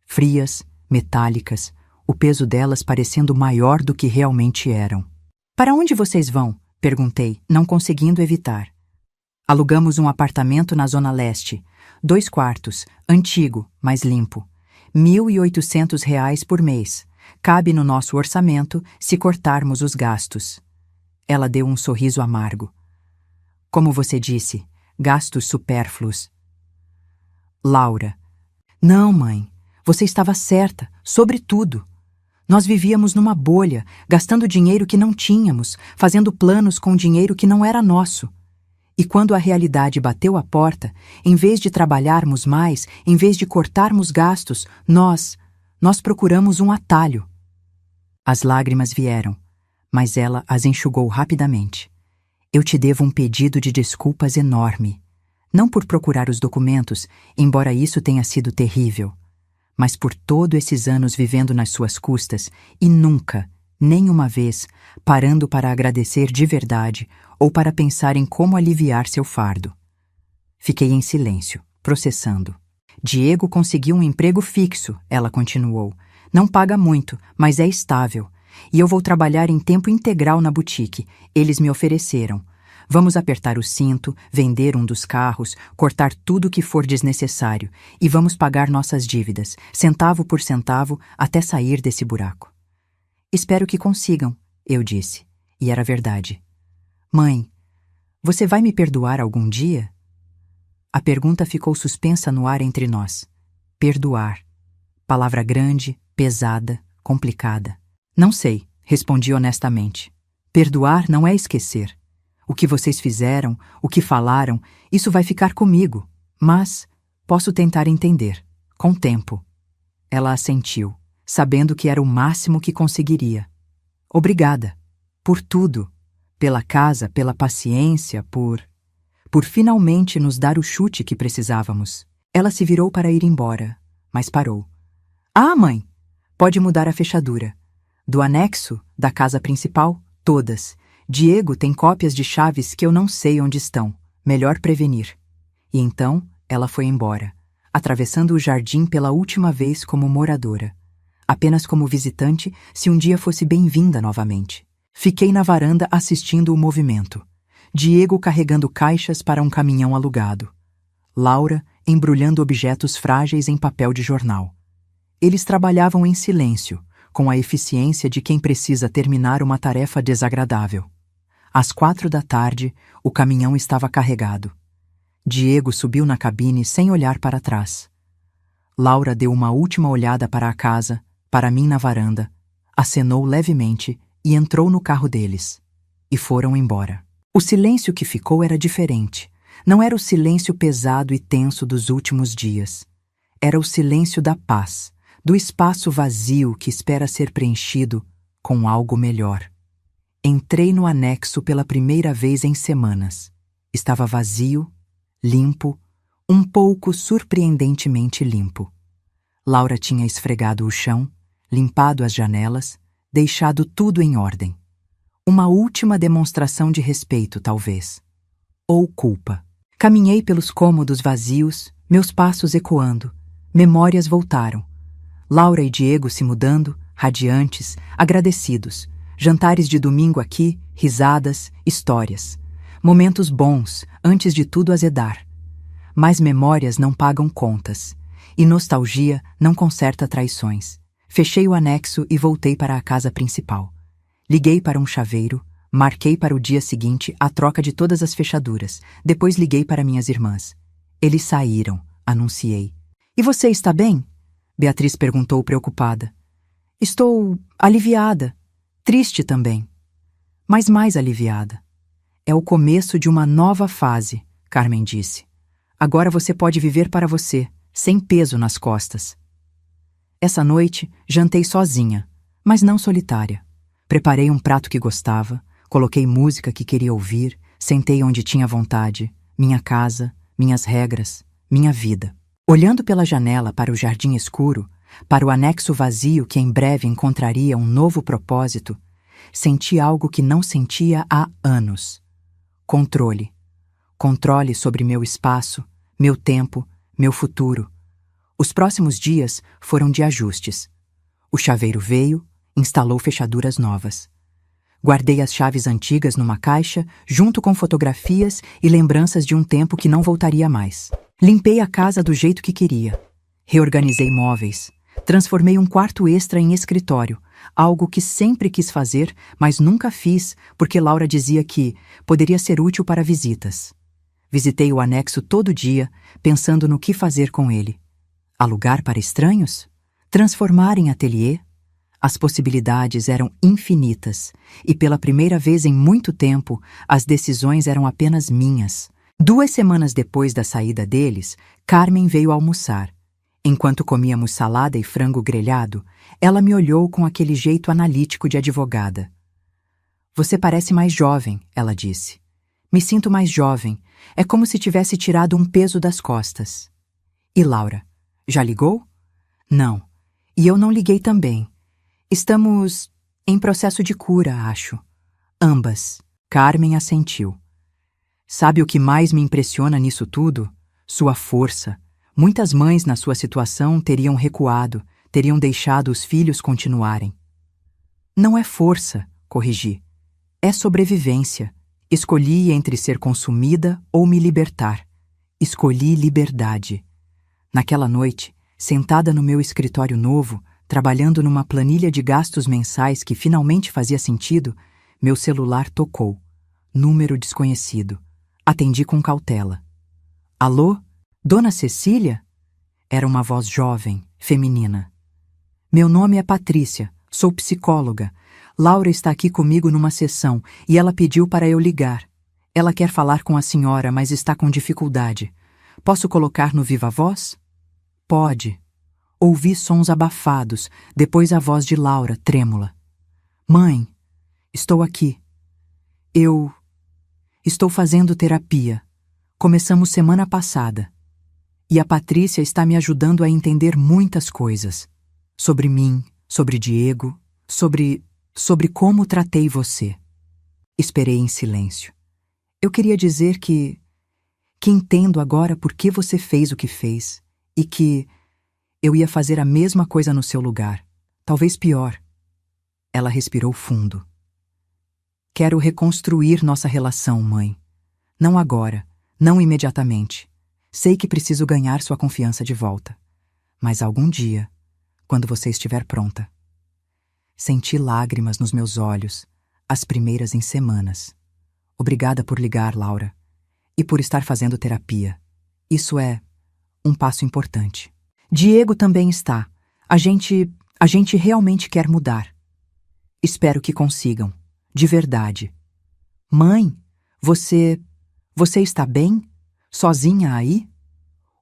Frias, metálicas, o peso delas parecendo maior do que realmente eram. Para onde vocês vão? Perguntei, não conseguindo evitar. Alugamos um apartamento na Zona Leste. 2 quartos, antigo, mas limpo. R$ 1.800 por mês. Cabe no nosso orçamento se cortarmos os gastos. Ela deu um sorriso amargo. Como você disse, gastos supérfluos. Laura. Não, mãe. Você estava certa, sobre tudo. Nós vivíamos numa bolha, gastando dinheiro que não tínhamos, fazendo planos com dinheiro que não era nosso. E quando a realidade bateu à porta, em vez de trabalharmos mais, em vez de cortarmos gastos, nós procuramos um atalho. As lágrimas vieram, mas ela as enxugou rapidamente. Eu te devo um pedido de desculpas enorme. Não por procurar os documentos, embora isso tenha sido terrível, mas por todos esses anos vivendo nas suas custas e nunca, nem uma vez, parando para agradecer de verdade ou para pensar em como aliviar seu fardo. Fiquei em silêncio, processando. Diego conseguiu um emprego fixo, ela continuou. Não paga muito, mas é estável. E eu vou trabalhar em tempo integral na boutique. Eles me ofereceram. Vamos apertar o cinto, vender um dos carros, cortar tudo que for desnecessário e vamos pagar nossas dívidas, centavo por centavo, até sair desse buraco. Espero que consigam, eu disse. E era verdade. Mãe, você vai me perdoar algum dia? A pergunta ficou suspensa no ar entre nós. Perdoar. Palavra grande, pesada, complicada. Não sei, respondi honestamente. Perdoar não é esquecer. O que vocês fizeram, o que falaram, isso vai ficar comigo. Mas posso tentar entender, com tempo. Ela assentiu, sabendo que era o máximo que conseguiria. Obrigada. Por tudo. Pela casa, pela paciência, por finalmente nos dar o chute que precisávamos. Ela se virou para ir embora, mas parou. Ah, mãe! Pode mudar a fechadura. Do anexo, da casa principal, todas. Diego tem cópias de chaves que eu não sei onde estão. Melhor prevenir. E então, ela foi embora, atravessando o jardim pela última vez como moradora. Apenas como visitante, se um dia fosse bem-vinda novamente. Fiquei na varanda assistindo o movimento. Diego carregando caixas para um caminhão alugado. Laura embrulhando objetos frágeis em papel de jornal. Eles trabalhavam em silêncio, com a eficiência de quem precisa terminar uma tarefa desagradável. Às 16h, o caminhão estava carregado. Diego subiu na cabine sem olhar para trás. Laura deu uma última olhada para a casa, para mim na varanda, acenou levemente e entrou no carro deles. E foram embora. O silêncio que ficou era diferente. Não era o silêncio pesado e tenso dos últimos dias. Era o silêncio da paz, do espaço vazio que espera ser preenchido com algo melhor. Entrei no anexo pela primeira vez em semanas. Estava vazio, limpo, um pouco surpreendentemente limpo. Laura tinha esfregado o chão, limpado as janelas, deixado tudo em ordem. Uma última demonstração de respeito, talvez. Ou culpa. Caminhei pelos cômodos vazios, meus passos ecoando. Memórias voltaram. Laura e Diego se mudando, radiantes, agradecidos. Jantares de domingo aqui, risadas, histórias. Momentos bons, antes de tudo azedar. Mas memórias não pagam contas. E nostalgia não conserta traições. Fechei o anexo e voltei para a casa principal. Liguei para um chaveiro, marquei para o dia seguinte a troca de todas as fechaduras. Depois liguei para minhas irmãs. Eles saíram, anunciei. E você está bem? Beatriz perguntou preocupada. Estou aliviada, triste também, mas mais aliviada. É o começo de uma nova fase, Carmen disse. Agora você pode viver para você, sem peso nas costas. Essa noite, jantei sozinha, mas não solitária. Preparei um prato que gostava, coloquei música que queria ouvir, sentei onde tinha vontade, minha casa, minhas regras, minha vida. Olhando pela janela para o jardim escuro, para o anexo vazio que em breve encontraria um novo propósito, senti algo que não sentia há anos. Controle. Controle sobre meu espaço, meu tempo, meu futuro. Os próximos dias foram de ajustes. O chaveiro veio, instalou fechaduras novas. Guardei as chaves antigas numa caixa, junto com fotografias e lembranças de um tempo que não voltaria mais. Limpei a casa do jeito que queria. Reorganizei móveis. Transformei um quarto extra em escritório, algo que sempre quis fazer, mas nunca fiz porque Laura dizia que poderia ser útil para visitas. Visitei o anexo todo dia, pensando no que fazer com ele. Alugar para estranhos? Transformar em ateliê? As possibilidades eram infinitas, e pela primeira vez em muito tempo, as decisões eram apenas minhas. 2 semanas depois da saída deles, Carmen veio almoçar. Enquanto comíamos salada e frango grelhado, ela me olhou com aquele jeito analítico de advogada. Você parece mais jovem, ela disse. Me sinto mais jovem. É como se tivesse tirado um peso das costas. E Laura, já ligou? Não. E eu não liguei também. Estamos em processo de cura, acho. Ambas. Carmen assentiu. Sabe o que mais me impressiona nisso tudo? Sua força. Muitas mães na sua situação teriam recuado, teriam deixado os filhos continuarem. Não é força, corrigi. É sobrevivência. Escolhi entre ser consumida ou me libertar. Escolhi liberdade. Naquela noite, sentada no meu escritório novo, trabalhando numa planilha de gastos mensais que finalmente fazia sentido, meu celular tocou. Número desconhecido. Atendi com cautela. Alô? Dona Cecília? Era uma voz jovem, feminina. Meu nome é Patrícia, sou psicóloga. Laura está aqui comigo numa sessão e ela pediu para eu ligar. Ela quer falar com a senhora, mas está com dificuldade. Posso colocar no viva voz? Pode. Ouvi sons abafados, depois a voz de Laura, trêmula. Mãe, estou aqui. Eu estou fazendo terapia. Começamos semana passada. E a Patrícia está me ajudando a entender muitas coisas. Sobre mim, sobre Diego, sobre como tratei você. Esperei em silêncio. Eu queria dizer que entendo agora por que você fez o que fez e que eu ia fazer a mesma coisa no seu lugar, talvez pior. Ela respirou fundo. Quero reconstruir nossa relação, mãe. Não agora, não imediatamente. Sei que preciso ganhar sua confiança de volta. Mas algum dia, quando você estiver pronta. Senti lágrimas nos meus olhos, as primeiras em semanas. Obrigada por ligar, Laura. E por estar fazendo terapia. Isso é um passo importante. Diego também está. A gente realmente quer mudar. Espero que consigam. De verdade. Mãe, você está bem? Sozinha aí?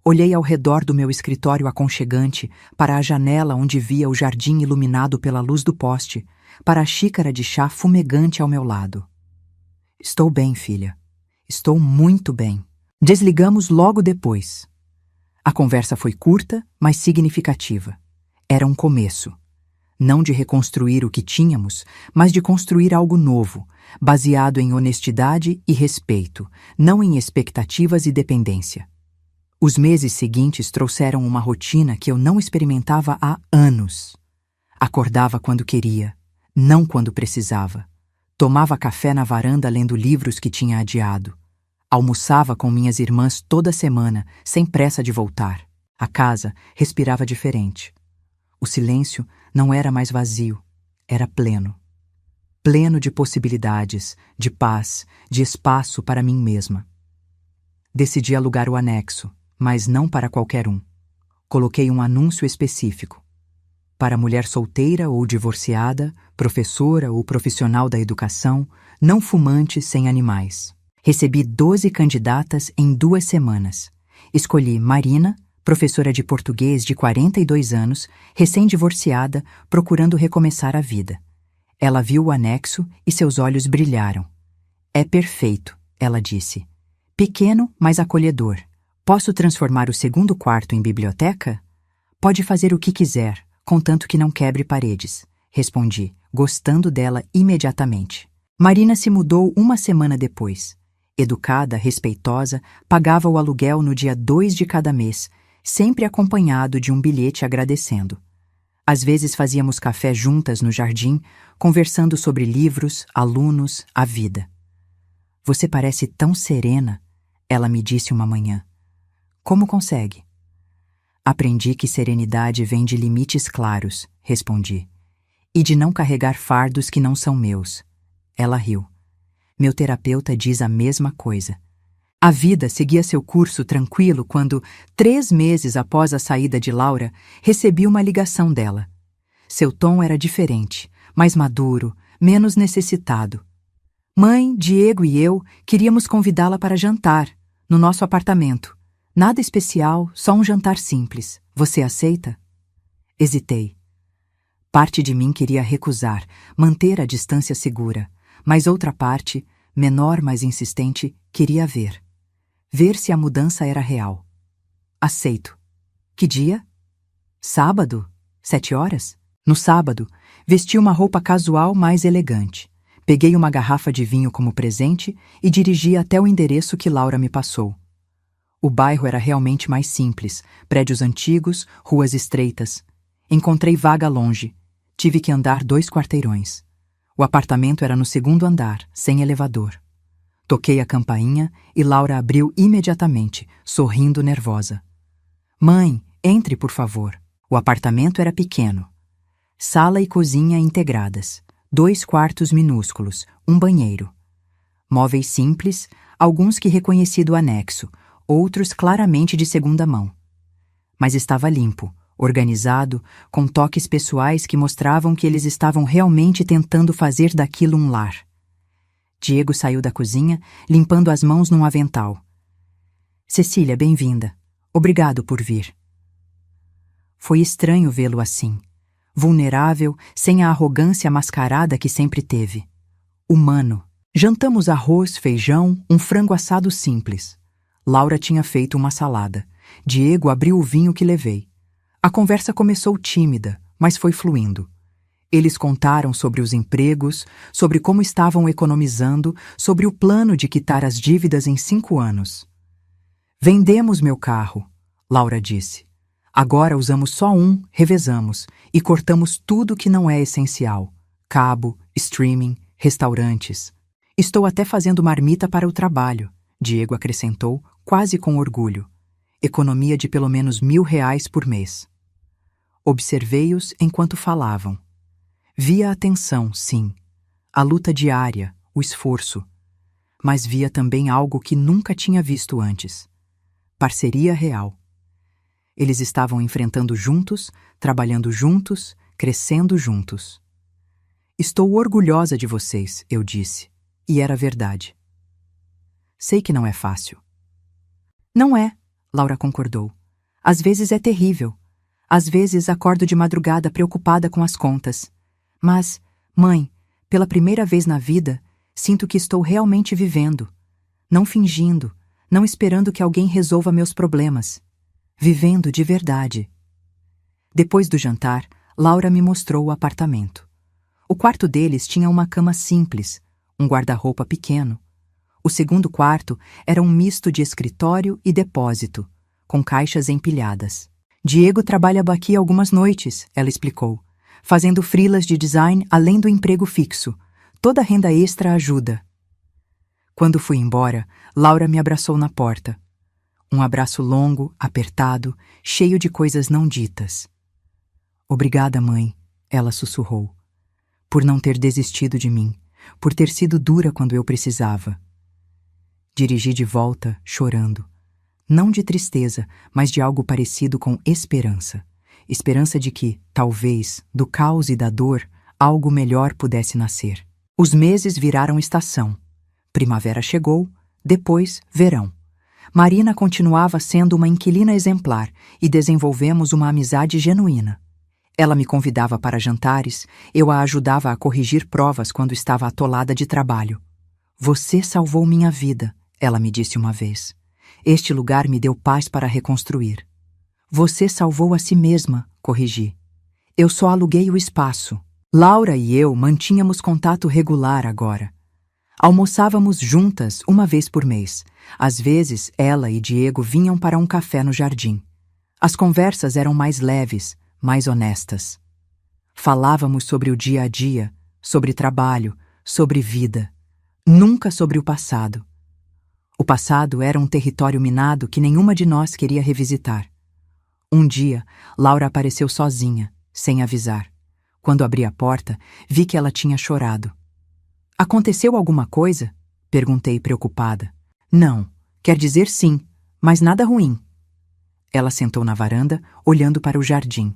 Olhei ao redor do meu escritório aconchegante, para a janela onde via o jardim iluminado pela luz do poste, para a xícara de chá fumegante ao meu lado. Estou bem, filha. Estou muito bem. Desligamos logo depois. A conversa foi curta, mas significativa. Era um começo. Não de reconstruir o que tínhamos, mas de construir algo novo, baseado em honestidade e respeito, não em expectativas e dependência. Os meses seguintes trouxeram uma rotina que eu não experimentava há anos. Acordava quando queria, não quando precisava. Tomava café na varanda lendo livros que tinha adiado. Almoçava com minhas irmãs toda semana, sem pressa de voltar. A casa respirava diferente. O silêncio não era mais vazio, era pleno. Pleno de possibilidades, de paz, de espaço para mim mesma. Decidi alugar o anexo, mas não para qualquer um. Coloquei um anúncio específico. Para mulher solteira ou divorciada, professora ou profissional da educação, não fumante sem animais. Recebi 12 candidatas em 2 semanas. Escolhi Marina, professora de português de 42 anos, recém-divorciada, procurando recomeçar a vida. Ela viu o anexo e seus olhos brilharam. É perfeito, ela disse. Pequeno, mas acolhedor. Posso transformar o segundo quarto em biblioteca? Pode fazer o que quiser, contanto que não quebre paredes, respondi, gostando dela imediatamente. Marina se mudou 1 semana depois. Educada, respeitosa, pagava o aluguel no dia 2 de cada mês, sempre acompanhado de um bilhete agradecendo. Às vezes fazíamos café juntas no jardim, conversando sobre livros, alunos, a vida. Você parece tão serena, ela me disse uma manhã. Como consegue? Aprendi que serenidade vem de limites claros, respondi, e de não carregar fardos que não são meus. Ela riu. Meu terapeuta diz a mesma coisa. A vida seguia seu curso tranquilo quando, 3 meses após a saída de Laura, recebi uma ligação dela. Seu tom era diferente, mais maduro, menos necessitado. Mãe, Diego e eu queríamos convidá-la para jantar, no nosso apartamento. Nada especial, só um jantar simples. Você aceita? Hesitei. Parte de mim queria recusar, manter a distância segura, mas outra parte, menor mas insistente, queria ver. Ver se a mudança era real. Aceito. Que dia? Sábado? 7 horas? No sábado, vesti uma roupa casual mais elegante. Peguei uma garrafa de vinho como presente e dirigi até o endereço que Laura me passou. O bairro era realmente mais simples, prédios antigos, ruas estreitas. Encontrei vaga longe. Tive que andar 2 quarteirões. O apartamento era no 2º andar, sem elevador. Toquei a campainha e Laura abriu imediatamente, sorrindo nervosa. Mãe, entre, por favor. O apartamento era pequeno. Sala e cozinha integradas. 2 quartos minúsculos, um banheiro. Móveis simples, alguns que reconheci do anexo, outros claramente de segunda mão. Mas estava limpo, organizado, com toques pessoais que mostravam que eles estavam realmente tentando fazer daquilo um lar. Diego saiu da cozinha, limpando as mãos num avental. Cecília, bem-vinda. Obrigado por vir. Foi estranho vê-lo assim. Vulnerável, sem a arrogância mascarada que sempre teve. Humano. Jantamos arroz, feijão, um frango assado simples. Laura tinha feito uma salada. Diego abriu o vinho que levei. A conversa começou tímida, mas foi fluindo. Eles contaram sobre os empregos, sobre como estavam economizando, sobre o plano de quitar as dívidas em 5 anos. Vendemos meu carro, Laura disse. Agora usamos só um, revezamos, e cortamos tudo que não é essencial. Cabo, streaming, restaurantes. Estou até fazendo marmita para o trabalho, Diego acrescentou, quase com orgulho. Economia de pelo menos R$ 1.000 por mês. Observei-os enquanto falavam. Via a tensão, sim. A luta diária, o esforço. Mas via também algo que nunca tinha visto antes. Parceria real. Eles estavam enfrentando juntos, trabalhando juntos, crescendo juntos. Estou orgulhosa de vocês, eu disse. E era verdade. Sei que não é fácil. Não é, Laura concordou. Às vezes é terrível. Às vezes acordo de madrugada preocupada com as contas. Mas, mãe, pela primeira vez na vida, sinto que estou realmente vivendo. Não fingindo, não esperando que alguém resolva meus problemas. Vivendo de verdade. Depois do jantar, Laura me mostrou o apartamento. O quarto deles tinha uma cama simples, um guarda-roupa pequeno. O segundo quarto era um misto de escritório e depósito, com caixas empilhadas. Diego trabalha aqui algumas noites, ela explicou, fazendo freelas de design além do emprego fixo. Toda renda extra ajuda. Quando fui embora, Laura me abraçou na porta. Um abraço longo, apertado, cheio de coisas não ditas. Obrigada, mãe, ela sussurrou. Por não ter desistido de mim, por ter sido dura quando eu precisava. Dirigi de volta, chorando. Não de tristeza, mas de algo parecido com esperança. Esperança de que, talvez, do caos e da dor, algo melhor pudesse nascer. Os meses viraram estação. Primavera chegou, depois verão. Marina continuava sendo uma inquilina exemplar e desenvolvemos uma amizade genuína. Ela me convidava para jantares, eu a ajudava a corrigir provas quando estava atolada de trabalho. Você salvou minha vida, ela me disse uma vez. Este lugar me deu paz para reconstruir. Você salvou a si mesma, corrigi. Eu só aluguei o espaço. Laura e eu mantínhamos contato regular agora. Almoçávamos juntas uma vez por mês. Às vezes, ela e Diego vinham para um café no jardim. As conversas eram mais leves, mais honestas. Falávamos sobre o dia a dia, sobre trabalho, sobre vida. Nunca sobre o passado. O passado era um território minado que nenhuma de nós queria revisitar. Um dia, Laura apareceu sozinha, sem avisar. Quando abri a porta, vi que ela tinha chorado. Aconteceu alguma coisa? Perguntei preocupada. Não, quer dizer sim, mas nada ruim. Ela sentou na varanda, olhando para o jardim.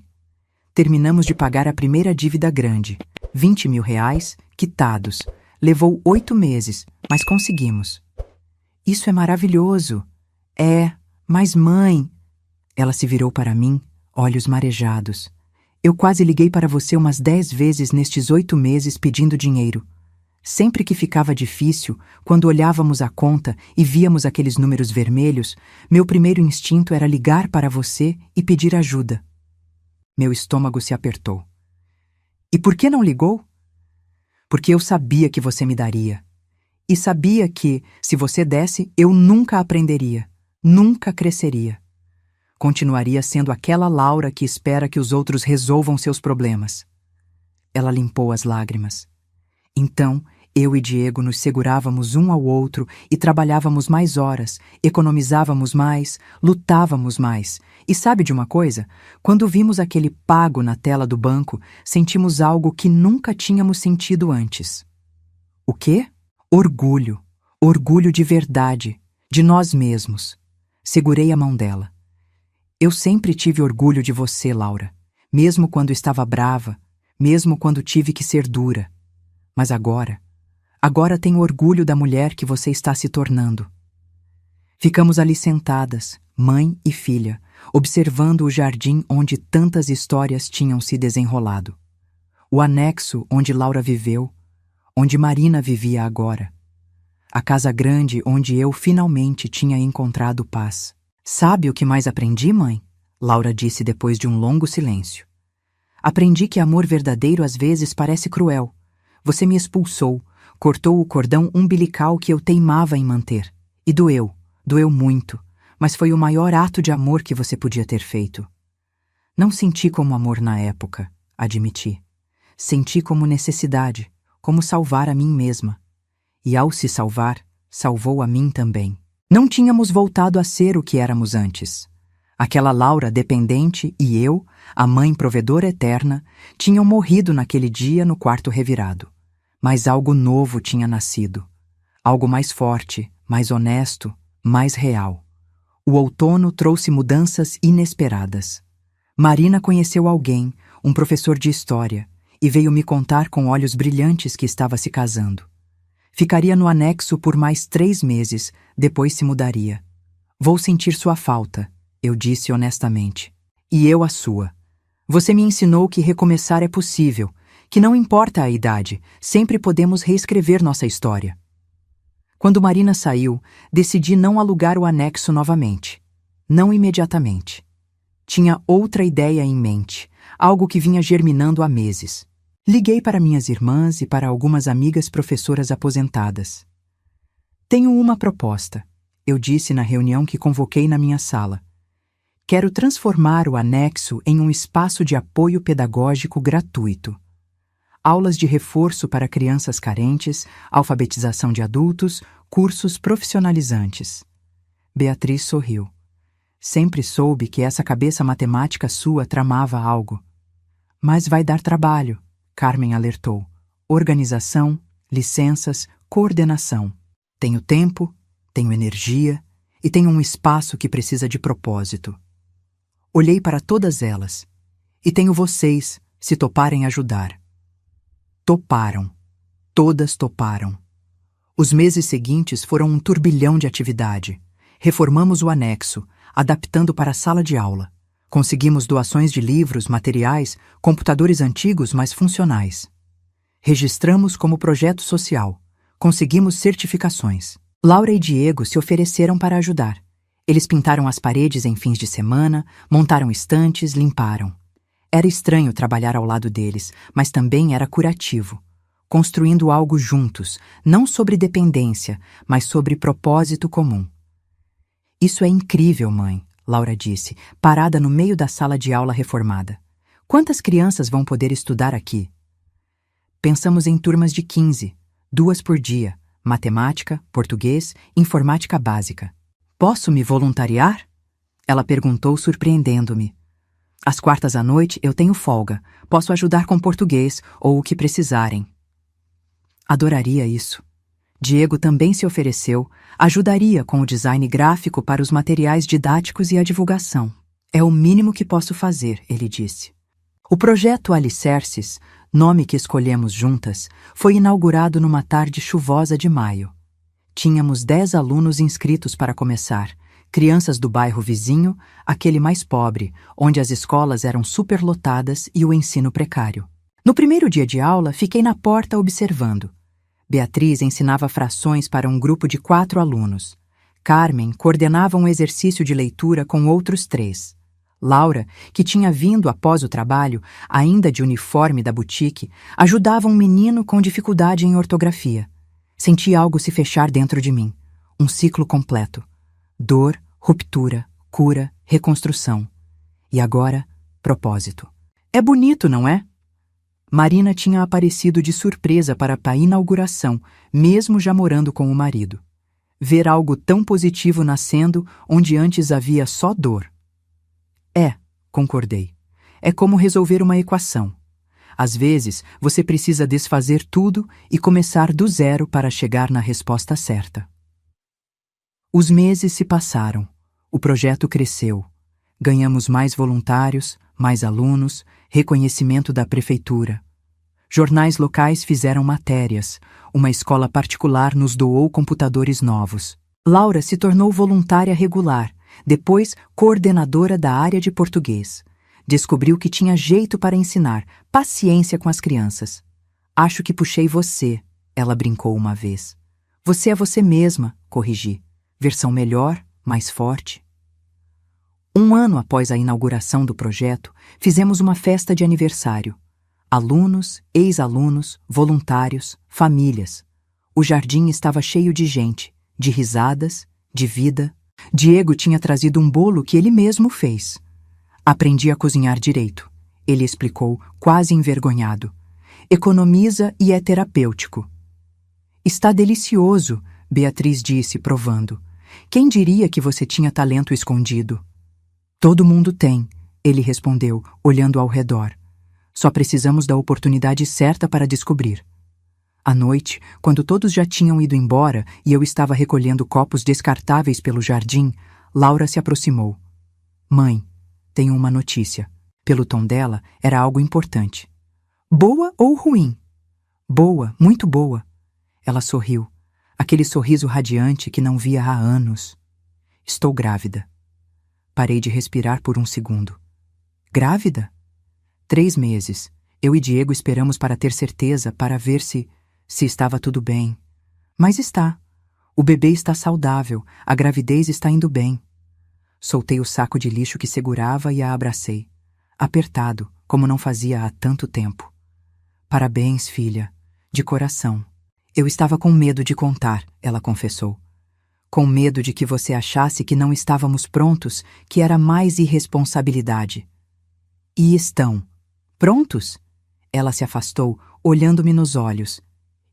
Terminamos de pagar a primeira dívida grande, 20 mil reais, quitados. Levou 8 meses, mas conseguimos. Isso é maravilhoso. É, mas mãe... Ela se virou para mim, olhos marejados. Eu quase liguei para você umas 10 vezes nestes 8 meses pedindo dinheiro. Sempre que ficava difícil, quando olhávamos a conta e víamos aqueles números vermelhos, meu primeiro instinto era ligar para você e pedir ajuda. Meu estômago se apertou. E por que não ligou? Porque eu sabia que você me daria. E sabia que, se você desse, eu nunca aprenderia, nunca cresceria. Continuaria sendo aquela Laura que espera que os outros resolvam seus problemas. Ela limpou as lágrimas. Então, eu e Diego nos segurávamos um ao outro e trabalhávamos mais horas, economizávamos mais, lutávamos mais. E sabe de uma coisa? Quando vimos aquele pago na tela do banco, sentimos algo que nunca tínhamos sentido antes. O quê? Orgulho. Orgulho de verdade, de nós mesmos. Segurei a mão dela. Eu sempre tive orgulho de você, Laura, mesmo quando estava brava, mesmo quando tive que ser dura. Mas agora tenho orgulho da mulher que você está se tornando. Ficamos ali sentadas, mãe e filha, observando o jardim onde tantas histórias tinham se desenrolado. O anexo onde Laura viveu, onde Marina vivia agora. A casa grande onde eu finalmente tinha encontrado paz. Sabe o que mais aprendi, mãe? Laura disse depois de um longo silêncio. Aprendi que amor verdadeiro às vezes parece cruel. Você me expulsou, cortou o cordão umbilical que eu teimava em manter. E doeu muito, mas foi o maior ato de amor que você podia ter feito. Não senti como amor na época, admiti. Senti como necessidade, como salvar a mim mesma. E ao se salvar, salvou a mim também. Não tínhamos voltado a ser o que éramos antes. Aquela Laura dependente e eu, a mãe provedora eterna, tinham morrido naquele dia no quarto revirado. Mas algo novo tinha nascido. Algo mais forte, mais honesto, mais real. O outono trouxe mudanças inesperadas. Marina conheceu alguém, um professor de história, e veio me contar com olhos brilhantes que estava se casando. Ficaria no anexo por mais 3 meses, depois se mudaria. Vou sentir sua falta, eu disse honestamente. E eu a sua. Você me ensinou que recomeçar é possível, que não importa a idade, sempre podemos reescrever nossa história. Quando Marina saiu, decidi não alugar o anexo novamente. Não imediatamente. Tinha outra ideia em mente, algo que vinha germinando há meses. Liguei para minhas irmãs e para algumas amigas professoras aposentadas. Tenho uma proposta, eu disse na reunião que convoquei na minha sala. Quero transformar o anexo em um espaço de apoio pedagógico gratuito. Aulas de reforço para crianças carentes, alfabetização de adultos, cursos profissionalizantes. Beatriz sorriu. Sempre soube que essa cabeça matemática sua tramava algo. Mas vai dar trabalho, Carmen alertou. Organização, licenças, coordenação. Tenho tempo, tenho energia e tenho um espaço que precisa de propósito. Olhei para todas elas. E tenho vocês, se toparem ajudar. Toparam. Todas toparam. Os meses seguintes foram um turbilhão de atividade. Reformamos o anexo, adaptando para a sala de aula. Conseguimos doações de livros, materiais, computadores antigos, mas funcionais. Registramos como projeto social. Conseguimos certificações. Laura e Diego se ofereceram para ajudar. Eles pintaram as paredes em fins de semana, montaram estantes, limparam. Era estranho trabalhar ao lado deles, mas também era curativo. Construindo algo juntos, não sobre dependência, mas sobre propósito comum. Isso é incrível, mãe, Laura disse, parada no meio da sala de aula reformada. Quantas crianças vão poder estudar aqui? Pensamos em turmas de 15, 2 por dia, matemática, português, informática básica. Posso me voluntariar? Ela perguntou, surpreendendo-me. Às quartas à noite eu tenho folga. Posso ajudar com português ou o que precisarem. Adoraria isso. Diego também se ofereceu, ajudaria com o design gráfico para os materiais didáticos e a divulgação. É o mínimo que posso fazer, ele disse. O projeto Alicerces, nome que escolhemos juntas, foi inaugurado numa tarde chuvosa de maio. Tínhamos 10 alunos inscritos para começar, crianças do bairro vizinho, aquele mais pobre, onde as escolas eram superlotadas e o ensino precário. No primeiro dia de aula, fiquei na porta observando. Beatriz ensinava frações para um grupo de 4 alunos. Carmen coordenava um exercício de leitura com outros 3. Laura, que tinha vindo após o trabalho, ainda de uniforme da boutique, ajudava um menino com dificuldade em ortografia. Senti algo se fechar dentro de mim. Um ciclo completo. Dor, ruptura, cura, reconstrução. E agora, propósito. É bonito, não é? Marina tinha aparecido de surpresa para a inauguração, mesmo já morando com o marido. Ver algo tão positivo nascendo onde antes havia só dor. Concordei. É como resolver uma equação. Às vezes, você precisa desfazer tudo e começar do zero para chegar na resposta certa. Os meses se passaram. O projeto cresceu. Ganhamos mais voluntários, mais alunos, reconhecimento da prefeitura. Jornais locais fizeram matérias. Uma escola particular nos doou computadores novos. Laura se tornou voluntária regular, depois coordenadora da área de português. Descobriu que tinha jeito para ensinar, paciência com as crianças. Acho que puxei você, ela brincou uma vez. Você é você mesma, corrigi. Versão melhor, mais forte. 1 ano após a inauguração do projeto, fizemos uma festa de aniversário. Alunos, ex-alunos, voluntários, famílias. O jardim estava cheio de gente, de risadas, de vida. Diego tinha trazido um bolo que ele mesmo fez. Aprendi a cozinhar direito, ele explicou, quase envergonhado. Economiza e é terapêutico. Está delicioso, Beatriz disse, provando. Quem diria que você tinha talento escondido? Todo mundo tem, ele respondeu, olhando ao redor. Só precisamos da oportunidade certa para descobrir. À noite, quando todos já tinham ido embora e eu estava recolhendo copos descartáveis pelo jardim, Laura se aproximou. Mãe, tenho uma notícia. Pelo tom dela, era algo importante. Boa ou ruim? Boa, muito boa. Ela sorriu. Aquele sorriso radiante que não via há anos. Estou grávida. Parei de respirar por um segundo. Grávida? 3 meses. Eu e Diego esperamos para ter certeza, para ver se estava tudo bem. Mas está. O bebê está saudável, a gravidez está indo bem. Soltei o saco de lixo que segurava e a abracei. Apertado, como não fazia há tanto tempo. Parabéns, filha. De coração. Eu estava com medo de contar, ela confessou. Com medo de que você achasse que não estávamos prontos, que era mais irresponsabilidade. E estão. Prontos? Ela se afastou, olhando-me nos olhos.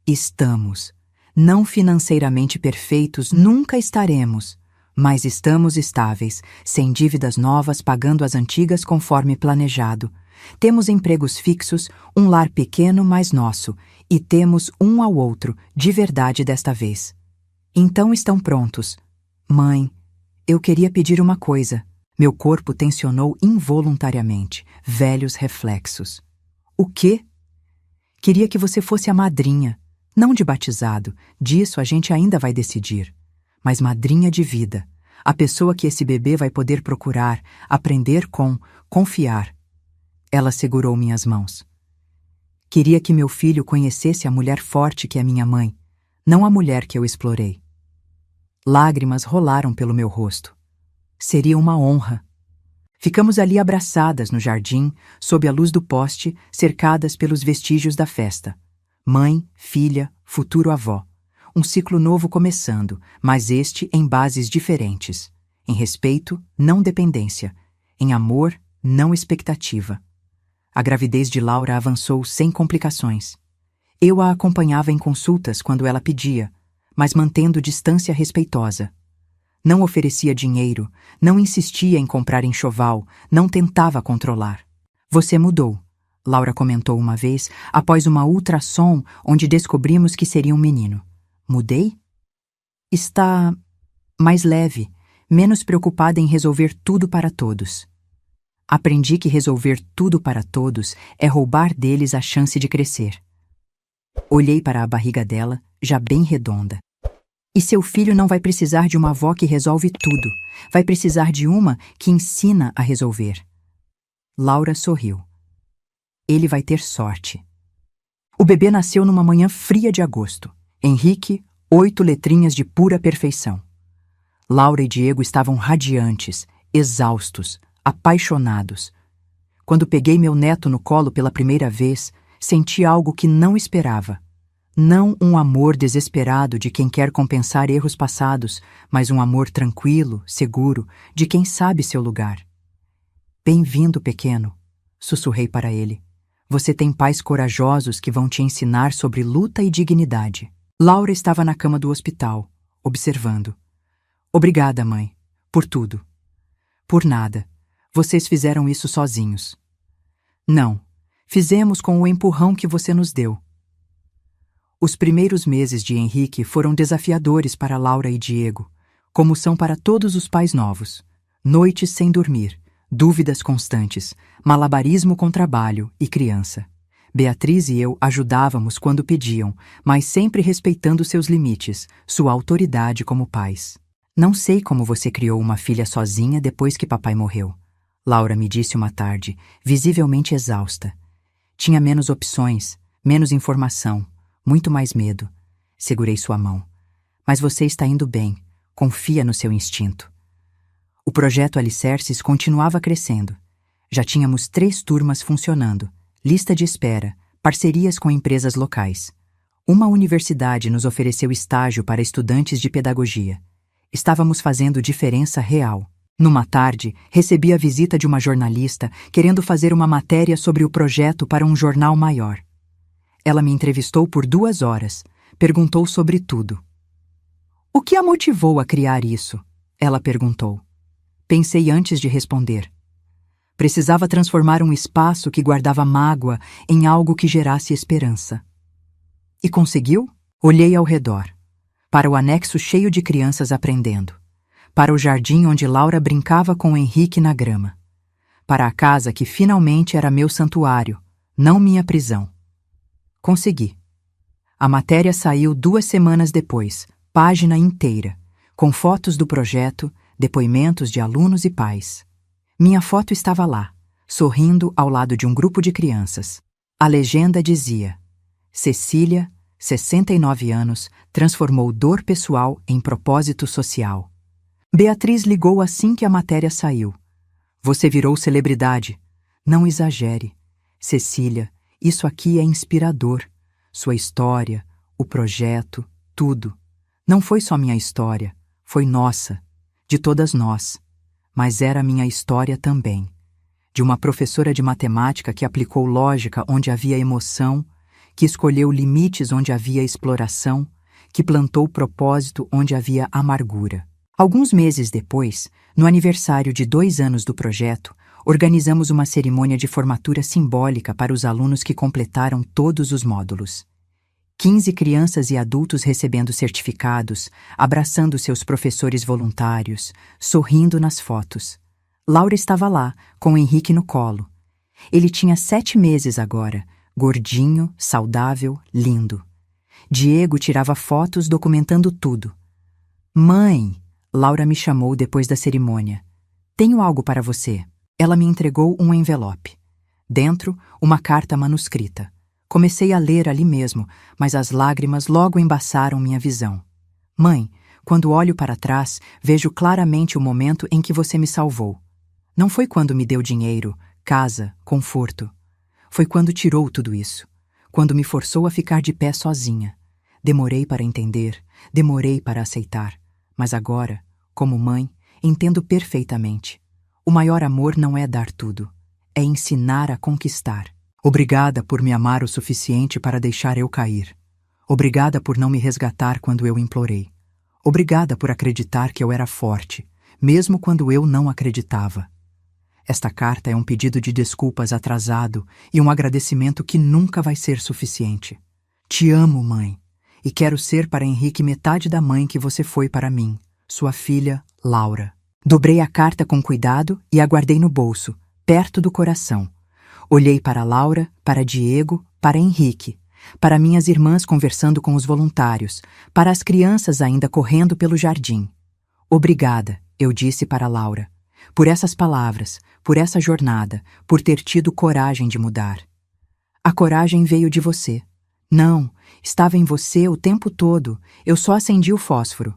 Estamos. Não financeiramente perfeitos, nunca estaremos. Mas estamos estáveis, sem dívidas novas, pagando as antigas conforme planejado. Temos empregos fixos, um lar pequeno, mas nosso, e temos um ao outro, de verdade desta vez. Então estão prontos. Mãe, eu queria pedir uma coisa. Meu corpo tensionou involuntariamente, velhos reflexos. O quê? Queria que você fosse a madrinha. Não de batizado, disso a gente ainda vai decidir. Mas madrinha de vida. A pessoa que esse bebê vai poder procurar, aprender com, confiar. Ela segurou minhas mãos. Queria que meu filho conhecesse a mulher forte que é minha mãe, não a mulher que eu explorei. Lágrimas rolaram pelo meu rosto. Seria uma honra. Ficamos ali abraçadas no jardim, sob a luz do poste, cercadas pelos vestígios da festa. Mãe, filha, futuro avó. Um ciclo novo começando, mas este em bases diferentes. Em respeito, não dependência. Em amor, não expectativa. A gravidez de Laura avançou sem complicações. Eu a acompanhava em consultas quando ela pedia, mas mantendo distância respeitosa. Não oferecia dinheiro, não insistia em comprar enxoval, não tentava controlar. Você mudou, Laura comentou uma vez, após uma ultrassom onde descobrimos que seria um menino. Mudei? Está mais leve, menos preocupada em resolver tudo para todos. Aprendi que resolver tudo para todos é roubar deles a chance de crescer. Olhei para a barriga dela, já bem redonda. E seu filho não vai precisar de uma avó que resolve tudo. Vai precisar de uma que ensina a resolver. Laura sorriu. Ele vai ter sorte. O bebê nasceu numa manhã fria de agosto. Henrique, 8 letrinhas de pura perfeição. Laura e Diego estavam radiantes, exaustos, apaixonados. Quando peguei meu neto no colo pela primeira vez, senti algo que não esperava. Não um amor desesperado de quem quer compensar erros passados, mas um amor tranquilo, seguro, de quem sabe seu lugar. Bem-vindo, pequeno, sussurrei para ele. Você tem pais corajosos que vão te ensinar sobre luta e dignidade. Laura estava na cama do hospital, observando. Obrigada, mãe, por tudo. Por nada. Vocês fizeram isso sozinhos. Não, fizemos com o empurrão que você nos deu. Os primeiros meses de Henrique foram desafiadores para Laura e Diego, como são para todos os pais novos. Noites sem dormir, dúvidas constantes, malabarismo com trabalho e criança. Beatriz e eu ajudávamos quando pediam, mas sempre respeitando seus limites, sua autoridade como pais. Não sei como você criou uma filha sozinha depois que papai morreu, Laura me disse uma tarde, visivelmente exausta. Tinha menos opções, menos informação, muito mais medo. Segurei sua mão. Mas você está indo bem. Confia no seu instinto. O projeto Alicerces continuava crescendo. Já tínhamos 3 turmas funcionando, lista de espera, parcerias com empresas locais. Uma universidade nos ofereceu estágio para estudantes de pedagogia. Estávamos fazendo diferença real. Numa tarde, recebi a visita de uma jornalista querendo fazer uma matéria sobre o projeto para um jornal maior. Ela me entrevistou por 2 horas, perguntou sobre tudo. O que a motivou a criar isso? Ela perguntou. Pensei antes de responder. Precisava transformar um espaço que guardava mágoa em algo que gerasse esperança. E conseguiu? Olhei ao redor. Para o anexo cheio de crianças aprendendo. Para o jardim onde Laura brincava com o Henrique na grama. Para a casa que finalmente era meu santuário, não minha prisão. Consegui. A matéria saiu 2 semanas depois, página inteira, com fotos do projeto, depoimentos de alunos e pais. Minha foto estava lá, sorrindo ao lado de um grupo de crianças. A legenda dizia: Cecília, 69 anos, transformou dor pessoal em propósito social. Beatriz ligou assim que a matéria saiu. Você virou celebridade. Não exagere. Cecília, isso aqui é inspirador. Sua história, o projeto, tudo. Não foi só minha história, foi nossa, de todas nós. Mas era minha história também. De uma professora de matemática que aplicou lógica onde havia emoção, que escolheu limites onde havia exploração, que plantou propósito onde havia amargura. Alguns meses depois, no aniversário de 2 anos do projeto, organizamos uma cerimônia de formatura simbólica para os alunos que completaram todos os módulos. 15 crianças e adultos recebendo certificados, abraçando seus professores voluntários, sorrindo nas fotos. Laura estava lá, com o Henrique no colo. Ele tinha 7 meses agora, gordinho, saudável, lindo. Diego tirava fotos documentando tudo. Mãe, Laura me chamou depois da cerimônia. Tenho algo para você. Ela me entregou um envelope. Dentro, uma carta manuscrita. Comecei a ler ali mesmo, mas as lágrimas logo embaçaram minha visão. Mãe, quando olho para trás, vejo claramente o momento em que você me salvou. Não foi quando me deu dinheiro, casa, conforto. Foi quando tirou tudo isso. Quando me forçou a ficar de pé sozinha. Demorei para entender, demorei para aceitar. Mas agora, como mãe, entendo perfeitamente. O maior amor não é dar tudo, é ensinar a conquistar. Obrigada por me amar o suficiente para deixar eu cair. Obrigada por não me resgatar quando eu implorei. Obrigada por acreditar que eu era forte, mesmo quando eu não acreditava. Esta carta é um pedido de desculpas atrasado e um agradecimento que nunca vai ser suficiente. Te amo, mãe, e quero ser para Henrique metade da mãe que você foi para mim, sua filha, Laura. Dobrei a carta com cuidado e a guardei no bolso, perto do coração. Olhei para Laura, para Diego, para Henrique, para minhas irmãs conversando com os voluntários, para as crianças ainda correndo pelo jardim. Obrigada, eu disse para Laura, por essas palavras, por essa jornada, por ter tido coragem de mudar. A coragem veio de você. Não, estava em você o tempo todo, eu só acendi o fósforo.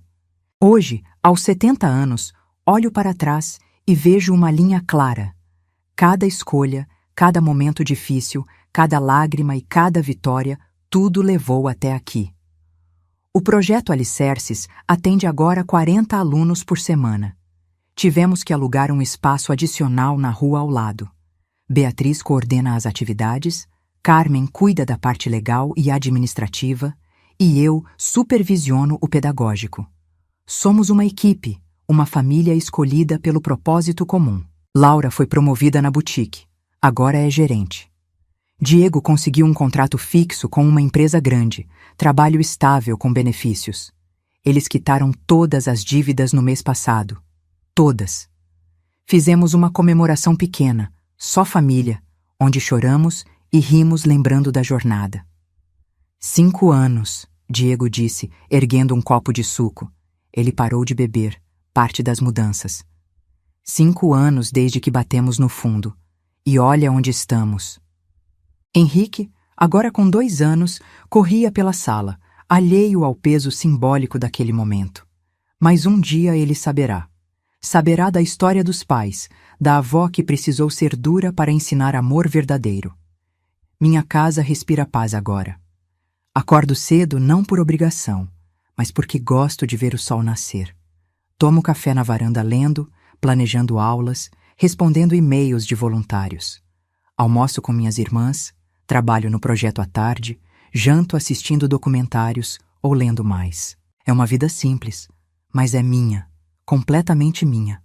Hoje, aos 70 anos, olho para trás e vejo uma linha clara. Cada escolha, cada momento difícil, cada lágrima e cada vitória, tudo levou até aqui. O projeto Alicerces atende agora 40 alunos por semana. Tivemos que alugar um espaço adicional na rua ao lado. Beatriz coordena as atividades, Carmen cuida da parte legal e administrativa e eu supervisiono o pedagógico. Somos uma equipe, uma família escolhida pelo propósito comum. Laura foi promovida na boutique. Agora é gerente. Diego conseguiu um contrato fixo com uma empresa grande, trabalho estável com benefícios. Eles quitaram todas as dívidas no mês passado. Todas. Fizemos uma comemoração pequena, só família, onde choramos e rimos lembrando da jornada. 5 anos, Diego disse, erguendo um copo de suco. Ele parou de beber, parte das mudanças. 5 anos desde que batemos no fundo. E olha onde estamos. Henrique, agora com 2 anos, corria pela sala, alheio ao peso simbólico daquele momento. Mas um dia ele saberá. Saberá da história dos pais, da avó que precisou ser dura para ensinar amor verdadeiro. Minha casa respira paz agora. Acordo cedo não por obrigação, mas porque gosto de ver o sol nascer. Tomo café na varanda lendo, planejando aulas, respondendo e-mails de voluntários. Almoço com minhas irmãs, trabalho no projeto à tarde, janto assistindo documentários ou lendo mais. É uma vida simples, mas é minha, completamente minha.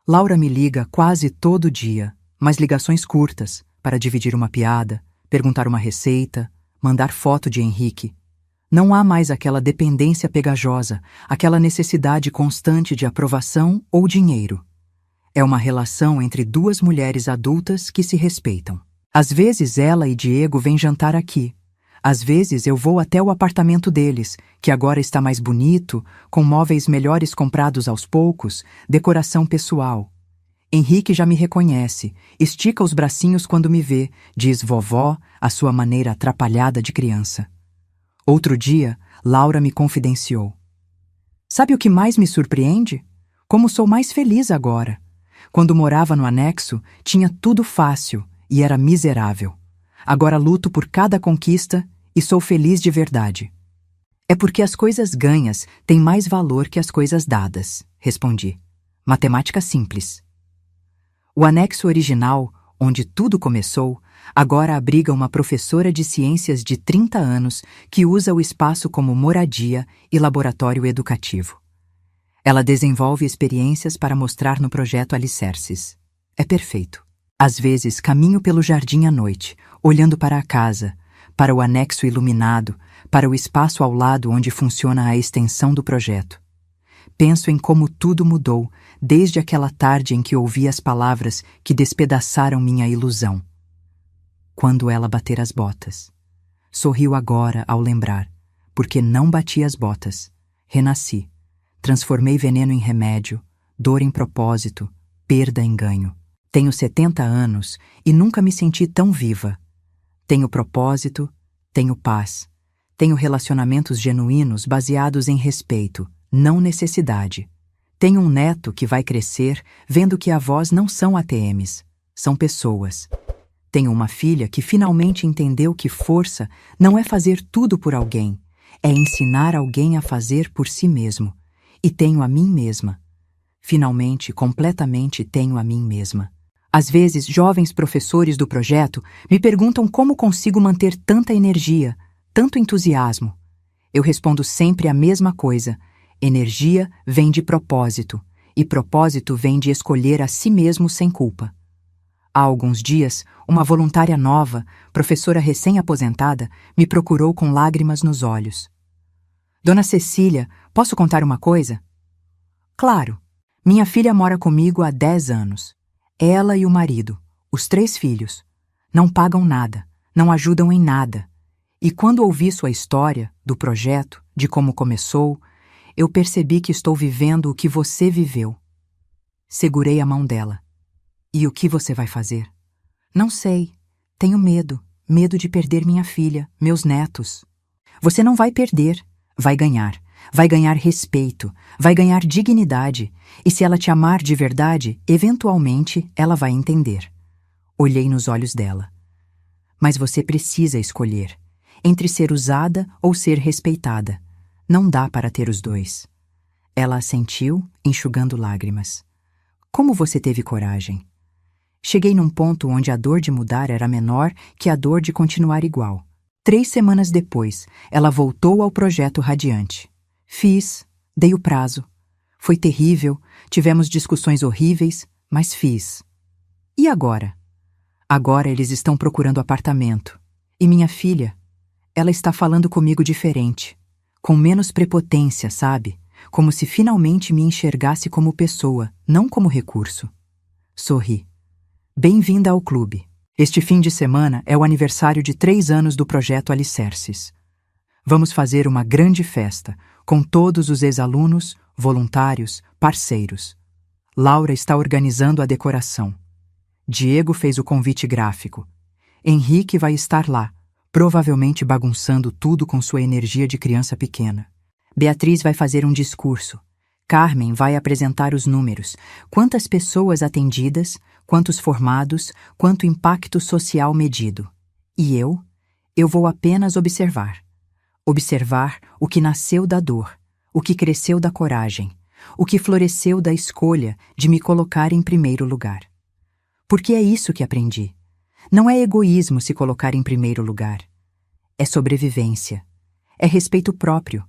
Laura me liga quase todo dia, mas ligações curtas, para dividir uma piada, perguntar uma receita, mandar foto de Henrique. Não há mais aquela dependência pegajosa, aquela necessidade constante de aprovação ou dinheiro. É uma relação entre 2 mulheres adultas que se respeitam. Às vezes ela e Diego vêm jantar aqui. Às vezes eu vou até o apartamento deles, que agora está mais bonito, com móveis melhores comprados aos poucos, decoração pessoal. Henrique já me reconhece, estica os bracinhos quando me vê, diz vovó, à sua maneira atrapalhada de criança. Outro dia, Laura me confidenciou. Sabe o que mais me surpreende? Como sou mais feliz agora. Quando morava no anexo, tinha tudo fácil e era miserável. Agora luto por cada conquista e sou feliz de verdade. É porque as coisas ganhas têm mais valor que as coisas dadas, respondi. Matemática simples. O anexo original, onde tudo começou, agora abriga uma professora de ciências de 30 anos que usa o espaço como moradia e laboratório educativo. Ela desenvolve experiências para mostrar no projeto Alicerces. É perfeito. Às vezes caminho pelo jardim à noite, olhando para a casa, para o anexo iluminado, para o espaço ao lado onde funciona a extensão do projeto. Penso em como tudo mudou desde aquela tarde em que ouvi as palavras que despedaçaram minha ilusão. Quando ela bater as botas. Sorriu agora ao lembrar, porque não bati as botas. Renasci. Transformei veneno em remédio, dor em propósito, perda em ganho. Tenho 70 anos e nunca me senti tão viva. Tenho propósito, tenho paz. Tenho relacionamentos genuínos baseados em respeito, não necessidade. Tenho um neto que vai crescer vendo que avós não são ATMs, são pessoas. Tenho uma filha que finalmente entendeu que força não é fazer tudo por alguém, é ensinar alguém a fazer por si mesmo. E tenho a mim mesma. Finalmente, completamente tenho a mim mesma. Às vezes, jovens professores do projeto me perguntam como consigo manter tanta energia, tanto entusiasmo. Eu respondo sempre a mesma coisa. Energia vem de propósito, e propósito vem de escolher a si mesmo sem culpa. Há alguns dias, uma voluntária nova, professora recém-aposentada, me procurou com lágrimas nos olhos. Dona Cecília, posso contar uma coisa? Claro. Minha filha mora comigo há 10 anos. Ela e o marido, os 3 filhos. Não pagam nada, não ajudam em nada. E quando ouvi sua história, do projeto, de como começou, eu percebi que estou vivendo o que você viveu. Segurei a mão dela. E o que você vai fazer? Não sei. Tenho medo. Medo de perder minha filha, meus netos. Você não vai perder. Vai ganhar. Vai ganhar respeito. Vai ganhar dignidade. E se ela te amar de verdade, eventualmente ela vai entender. Olhei nos olhos dela. Mas você precisa escolher. Entre ser usada ou ser respeitada. Não dá para ter os dois. Ela assentiu, enxugando lágrimas. Como você teve coragem? Cheguei num ponto onde a dor de mudar era menor que a dor de continuar igual. 3 semanas depois, ela voltou ao projeto Radiante. Fiz, dei o prazo. Foi terrível, tivemos discussões horríveis, mas fiz. E agora? Agora eles estão procurando apartamento. E minha filha? Ela está falando comigo diferente. Com menos prepotência, sabe? Como se finalmente me enxergasse como pessoa, não como recurso. Sorri. Bem-vinda ao clube. Este fim de semana é o aniversário de 3 anos do projeto Alicerces. Vamos fazer uma grande festa, com todos os ex-alunos, voluntários, parceiros. Laura está organizando a decoração. Diego fez o convite gráfico. Henrique vai estar lá, provavelmente bagunçando tudo com sua energia de criança pequena. Beatriz vai fazer um discurso. Carmen vai apresentar os números, quantas pessoas atendidas, quantos formados, quanto impacto social medido. E eu vou apenas observar. Observar o que nasceu da dor, o que cresceu da coragem, o que floresceu da escolha de me colocar em primeiro lugar. Porque é isso que aprendi. Não é egoísmo se colocar em primeiro lugar. É sobrevivência. É respeito próprio.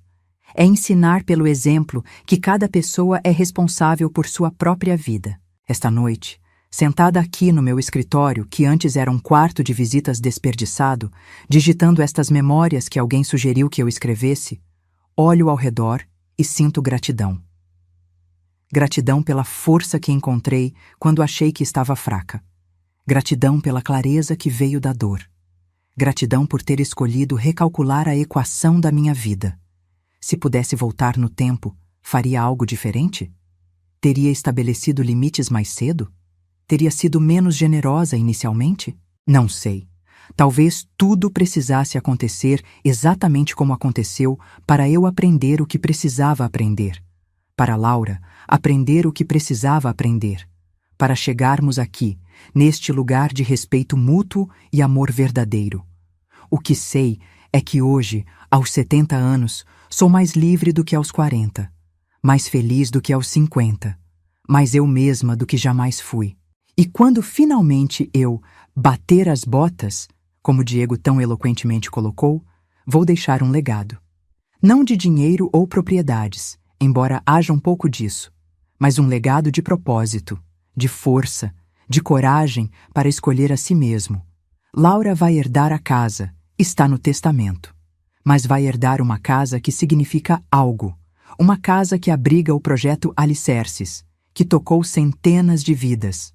É ensinar pelo exemplo que cada pessoa é responsável por sua própria vida. Esta noite, sentada aqui no meu escritório, que antes era um quarto de visitas desperdiçado, digitando estas memórias que alguém sugeriu que eu escrevesse, olho ao redor e sinto gratidão. Gratidão pela força que encontrei quando achei que estava fraca. Gratidão pela clareza que veio da dor. Gratidão por ter escolhido recalcular a equação da minha vida. Se pudesse voltar no tempo, faria algo diferente? Teria estabelecido limites mais cedo? Teria sido menos generosa inicialmente? Não sei. Talvez tudo precisasse acontecer exatamente como aconteceu para eu aprender o que precisava aprender. Para Laura, aprender o que precisava aprender. Para chegarmos aqui, neste lugar de respeito mútuo e amor verdadeiro. O que sei é que hoje, aos 70 anos, sou mais livre do que aos 40, mais feliz do que aos 50, mais eu mesma do que jamais fui. E quando finalmente eu bater as botas, como Diego tão eloquentemente colocou, vou deixar um legado. Não de dinheiro ou propriedades, embora haja um pouco disso, mas um legado de propósito, de força, de coragem para escolher a si mesmo. Laura vai herdar a casa, está no testamento. Mas vai herdar uma casa que significa algo. Uma casa que abriga o projeto Alicerces, que tocou centenas de vidas.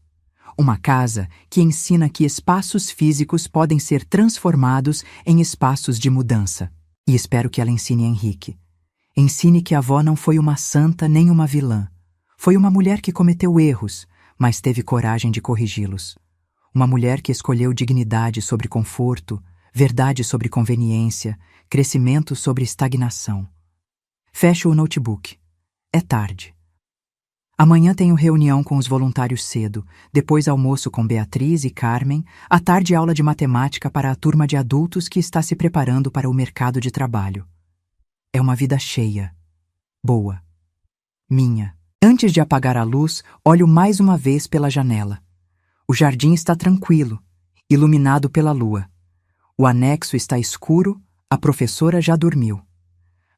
Uma casa que ensina que espaços físicos podem ser transformados em espaços de mudança. E espero que ela ensine a Henrique. Ensine que a avó não foi uma santa nem uma vilã. Foi uma mulher que cometeu erros, mas teve coragem de corrigi-los. Uma mulher que escolheu dignidade sobre conforto, verdade sobre conveniência, crescimento sobre estagnação. Fecho o notebook. É tarde. Amanhã tenho reunião com os voluntários cedo, depois almoço com Beatriz e Carmen, à tarde aula de matemática para a turma de adultos que está se preparando para o mercado de trabalho. É uma vida cheia. Boa. Minha. Antes de apagar a luz, olho mais uma vez pela janela. O jardim está tranquilo, iluminado pela lua. O anexo está escuro, a professora já dormiu.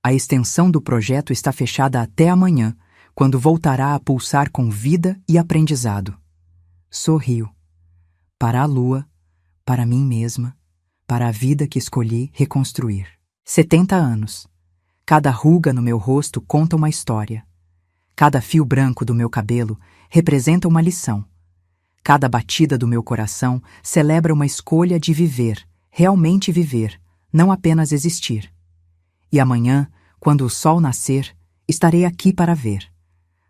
A extensão do projeto está fechada até amanhã, quando voltará a pulsar com vida e aprendizado. Sorrio. Para a lua, para mim mesma, para a vida que escolhi reconstruir. 70 anos. Cada ruga no meu rosto conta uma história. Cada fio branco do meu cabelo representa uma lição. Cada batida do meu coração celebra uma escolha de viver, realmente viver, não apenas existir. E amanhã, quando o sol nascer, estarei aqui para ver.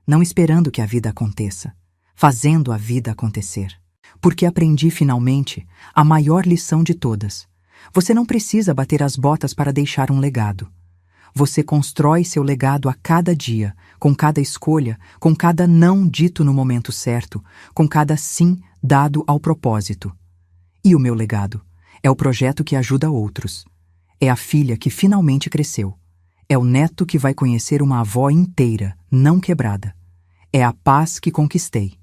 Não esperando que a vida aconteça, fazendo a vida acontecer. Porque aprendi finalmente a maior lição de todas. Você não precisa bater as botas para deixar um legado. Você constrói seu legado a cada dia, com cada escolha, com cada não dito no momento certo, com cada sim dado ao propósito. E o meu legado é o projeto que ajuda outros. É a filha que finalmente cresceu. É o neto que vai conhecer uma avó inteira, não quebrada. É a paz que conquistei.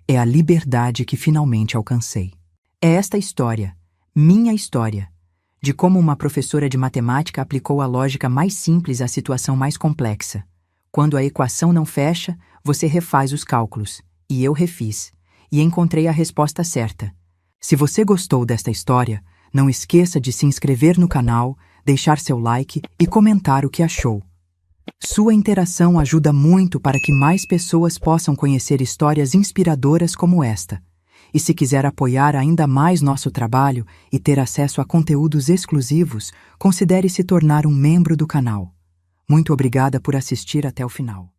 É a liberdade que finalmente alcancei. É esta história, minha história, de como uma professora de matemática aplicou a lógica mais simples à situação mais complexa. Quando a equação não fecha, você refaz os cálculos. E eu refiz. E encontrei a resposta certa. Se você gostou desta história, não esqueça de se inscrever no canal, deixar seu like e comentar o que achou. Sua interação ajuda muito para que mais pessoas possam conhecer histórias inspiradoras como esta. E se quiser apoiar ainda mais nosso trabalho e ter acesso a conteúdos exclusivos, considere se tornar um membro do canal. Muito obrigada por assistir até o final.